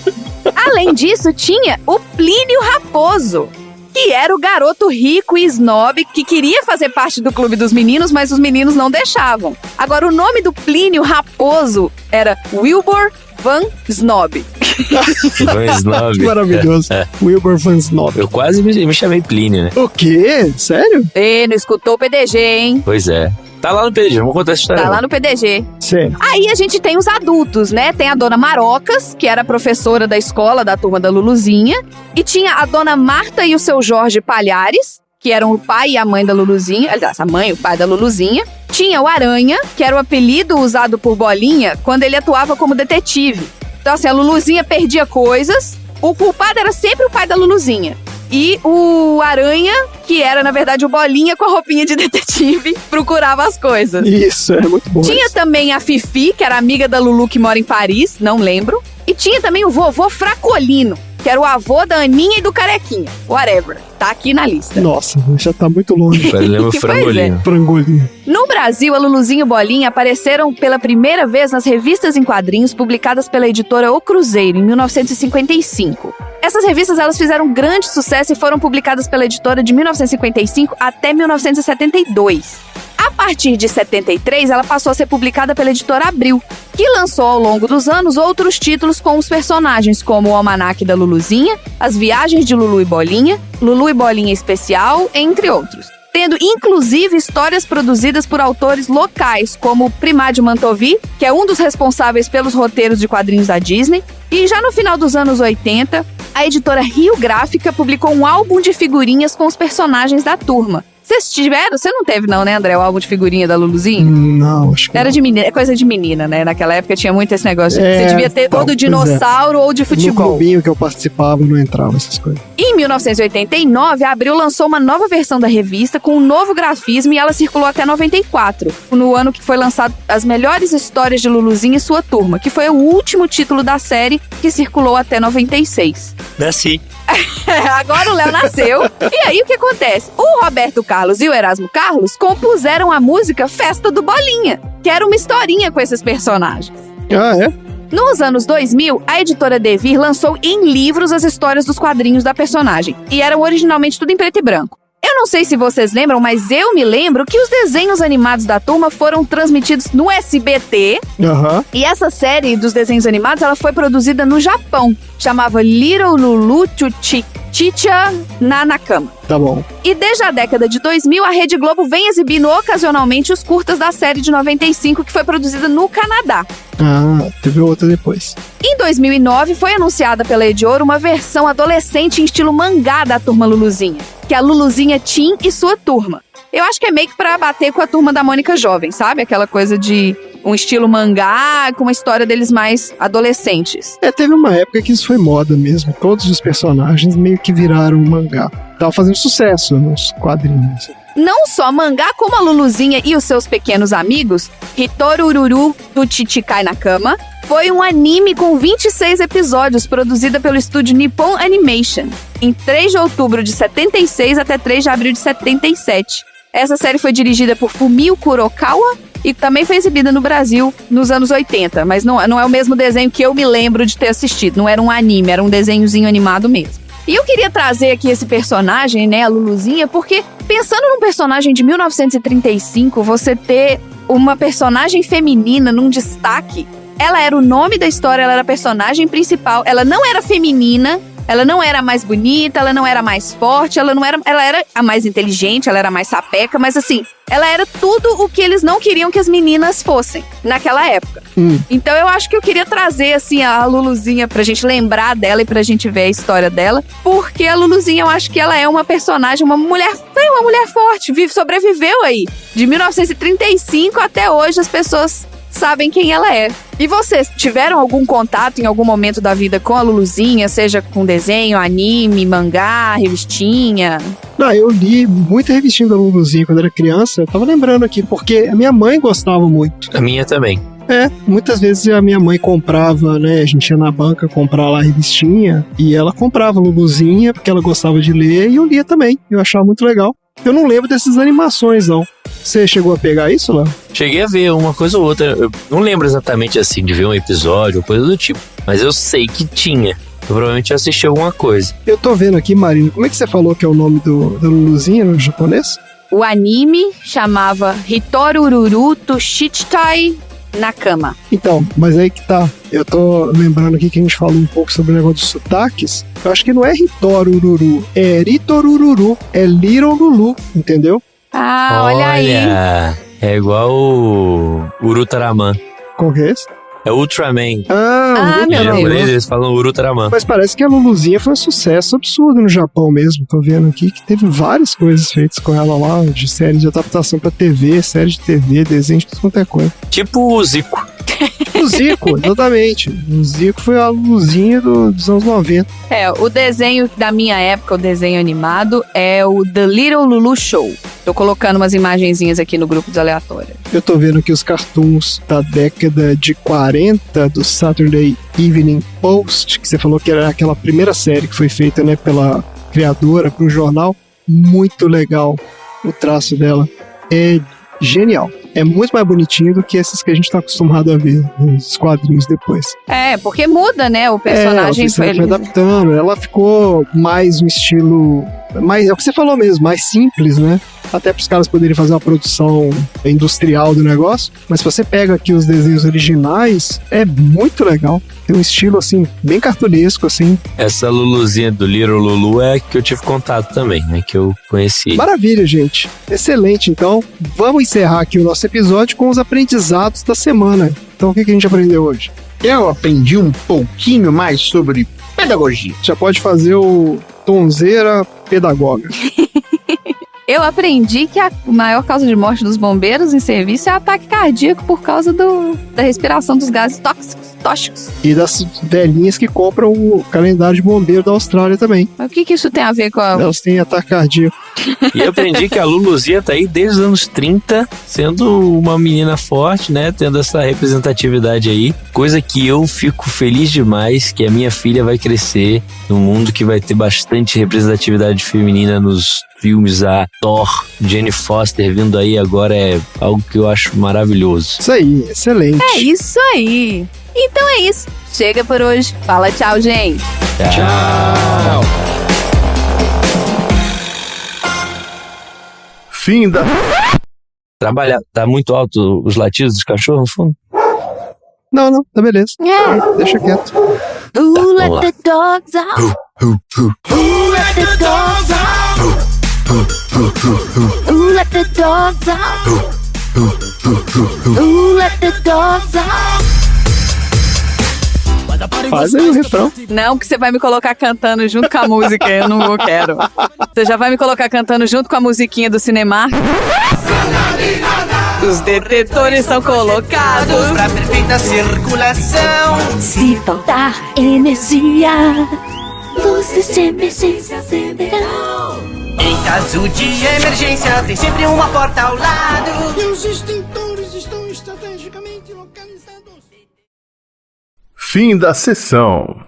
Além disso, tinha o Plínio Raposo, que era o garoto rico e snob que queria fazer parte do clube dos meninos, mas os meninos não deixavam. Agora, o nome do Plínio Raposo era Wilbur Van Snob. Van Snob. Que maravilhoso. Wilbur Van Snob. Eu quase me chamei Plínio, né? O quê? Sério? Não escutou o PDG, hein? Pois é. Tá lá no PDG, vamos contar essa história. Tá lá no PDG. Sério. Aí a gente tem os adultos, né? Tem a dona Marocas, que era professora da escola da turma da Luluzinha. E tinha a dona Marta e o seu Jorge Palhares, que eram o pai e a mãe da Luluzinha. Aliás, a mãe e o pai da Luluzinha. Tinha o Aranha, que era o apelido usado por Bolinha quando ele atuava como detetive. Então, assim, a Luluzinha perdia coisas. O culpado era sempre o pai da Luluzinha. E o Aranha, que era, na verdade, o Bolinha com a roupinha de detetive, procurava as coisas. Isso, é muito bom. Tinha também a Fifi, que era amiga da Lulu que mora em Paris, não lembro. E tinha também o vovô Fracolino, que era o avô da Aninha e do Carequinha. Whatever. Tá aqui na lista. Nossa, já tá muito longe. Lembra o Frangolinho. Frangolinho. No Brasil, a Luluzinha e o Bolinha apareceram pela primeira vez nas revistas em quadrinhos publicadas pela editora O Cruzeiro, em 1955. Essas revistas elas fizeram grande sucesso e foram publicadas pela editora de 1955 até 1972. A partir de 73, ela passou a ser publicada pela editora Abril, que lançou ao longo dos anos outros títulos com os personagens, como o Almanaque da Luluzinha, As Viagens de Lulu e Bolinha Especial, entre outros. Tendo inclusive histórias produzidas por autores locais, como Primádio Mantovi, que é um dos responsáveis pelos roteiros de quadrinhos da Disney. E já no final dos anos 80, a editora Rio Gráfica publicou um álbum de figurinhas com os personagens da turma. Vocês tiveram? Você não teve não, né, André, o álbum de figurinha da Luluzinha? Não, acho que era não. de menina, é coisa de menina, né? Naquela época tinha muito esse negócio. Você devia ter ou do pois dinossauro ou de No futebol. clubinho que eu participava não entrava essas coisas. Em 1989, a Abril lançou uma nova versão da revista com um novo grafismo e ela circulou até 94, no ano que foi lançado As Melhores Histórias de Luluzinha e Sua Turma, que foi o último título da série que circulou até 96. Nasci. Agora o Léo nasceu. E aí o que acontece? O Roberto Carlos e o Erasmo Carlos compuseram a música Festa do Bolinha, que era uma historinha com esses personagens. Ah, é? Nos anos 2000, a editora Devir lançou em livros as histórias dos quadrinhos da personagem. E eram originalmente tudo em preto e branco. Eu não sei se vocês lembram, mas eu me lembro que os desenhos animados da turma foram transmitidos no SBT. E essa série dos desenhos animados, ela foi produzida no Japão. Chamava Little Lulu Chicha Nanakama. Tá bom. E desde a década de 2000, a Rede Globo vem exibindo ocasionalmente os curtas da série de 95, que foi produzida no Canadá. Ah, teve outra depois. Em 2009, foi anunciada pela Ediora uma versão adolescente em estilo mangá da Turma Luluzinha, que é a Luluzinha Teen e Sua Turma. Eu acho que é meio que pra bater com a Turma da Mônica Jovem, sabe? Aquela coisa de um estilo mangá com uma história deles mais adolescentes. Teve uma época que isso foi moda mesmo. Todos os personagens meio que viraram mangá. Tava fazendo sucesso nos quadrinhos. Não só mangá, como a Luluzinha e os seus pequenos amigos, Hitorururu do Chichikai na Cama, foi um anime com 26 episódios, produzida pelo estúdio Nippon Animation, em 3 de outubro de 76 até 3 de abril de 77. Essa série foi dirigida por Fumio Kurokawa e também foi exibida no Brasil nos anos 80, mas não é o mesmo desenho que eu me lembro de ter assistido. Não era um anime, era um desenhozinho animado mesmo. E eu queria trazer aqui esse personagem, né, a Luluzinha, porque pensando num personagem de 1935, você ter uma personagem feminina num destaque, ela era o nome da história, ela era a personagem principal, ela não era feminina, ela não era a mais bonita, ela não era a mais forte, ela era a mais inteligente, ela era a mais sapeca, mas assim, ela era tudo o que eles não queriam que as meninas fossem naquela época. Então eu acho que eu queria trazer assim a Luluzinha pra gente lembrar dela e pra gente ver a história dela, porque a Luluzinha eu acho que ela é uma personagem, uma mulher forte, sobreviveu aí. De 1935 até hoje as pessoas sabem quem ela é. E vocês tiveram algum contato em algum momento da vida com a Luluzinha, seja com desenho, anime, mangá, revistinha? Não, eu li muita revistinha da Luluzinha quando era criança. Eu tava lembrando aqui, porque a minha mãe gostava muito. A minha também. Muitas vezes a minha mãe comprava, né? A gente ia na banca comprar lá a revistinha e ela comprava Luluzinha porque ela gostava de ler e eu lia também. Eu achava muito legal. Eu não lembro dessas animações, não. Você chegou a pegar isso, Léo? Cheguei a ver uma coisa ou outra. Eu não lembro exatamente assim de ver um episódio ou coisa do tipo. Mas eu sei que tinha. Eu provavelmente assisti alguma coisa. Eu tô vendo aqui, Marina. Como é que você falou que é o nome da Luluzinha no japonês? O anime chamava Hitorururu Tushichikai Nakama. Então, mas aí que tá. Eu tô lembrando aqui que a gente falou um pouco sobre o negócio dos sotaques. Eu acho que não é Hitorururu, é Ritorururu, é Little Lulu, entendeu? Ah, olha aí. É igual o Urutaraman. Qual que é esse? É Ultraman. Ah, Ah, meu Deus. japonês eles falam Urutaraman. Mas parece que a Luluzinha foi um sucesso absurdo no Japão mesmo. Tô vendo aqui que teve várias coisas feitas com ela lá, de série de adaptação pra TV, série de TV, desenho de tudo quanto é coisa. Tipo o Zico. O Zico, exatamente. O Zico foi a Luluzinha dos anos 90. O desenho da minha época, o desenho animado, é o The Little Lulu Show. Tô colocando umas imagenzinhas aqui no grupo dos aleatórios. Eu tô vendo aqui os cartoons da década de 40 do Saturday Evening Post, que você falou que era aquela primeira série que foi feita, né, pela criadora para um jornal. Muito legal o traço dela. É genial. É muito mais bonitinho do que esses que a gente tá acostumado a ver nos quadrinhos depois. Porque muda, né? O personagem foi adaptando. Ela ficou mais um estilo... é o que você falou mesmo, mais simples, né? Até para os caras poderem fazer uma produção industrial do negócio. Mas se você pega aqui os desenhos originais, é muito legal. Tem um estilo, assim, bem cartunesco, assim. Essa Luluzinha do Little Lulu é que eu tive contato também, né? Que eu conheci. Maravilha, gente. Excelente. Então, vamos encerrar aqui o nosso episódio com os aprendizados da semana. Então, o que a gente aprendeu hoje? Eu aprendi um pouquinho mais sobre pedagogia. Já pode fazer o Tonzeira Pedagoga. Eu aprendi que a maior causa de morte dos bombeiros em serviço é ataque cardíaco por causa da respiração dos gases tóxicos. E das velhinhas que compram o calendário de bombeiro da Austrália também. Mas o que isso tem a ver com a... Elas têm ataque cardíaco. E eu aprendi que a Luluzinha tá aí desde os anos 30, sendo uma menina forte, né? Tendo essa representatividade aí. Coisa que eu fico feliz demais, que a minha filha vai crescer num mundo que vai ter bastante representatividade feminina nos filmes. A Thor, Jane Foster vindo aí agora é algo que eu acho maravilhoso. Isso aí, excelente. É isso aí. Então é isso. Chega por hoje. Fala tchau, gente. Tchau. Fim da... Trabalhar. Tá muito alto os latidos dos cachorros no fundo? Não, tá beleza. Deixa quieto. Who let the dogs out? Who let the dogs out? Who let the dogs out? Who let the dogs out? Faz aí o refrão. Não, que você vai me colocar cantando junto com a música. Eu não quero. Você já vai me colocar cantando junto com a musiquinha do Cinemark? Os detetores estão colocados pra perfeita circulação. Se faltar energia, luzes de emergência acenderão. Em caso de emergência, tem sempre uma porta ao lado. E os extintores estão estrategicamente localizados. Fim da sessão.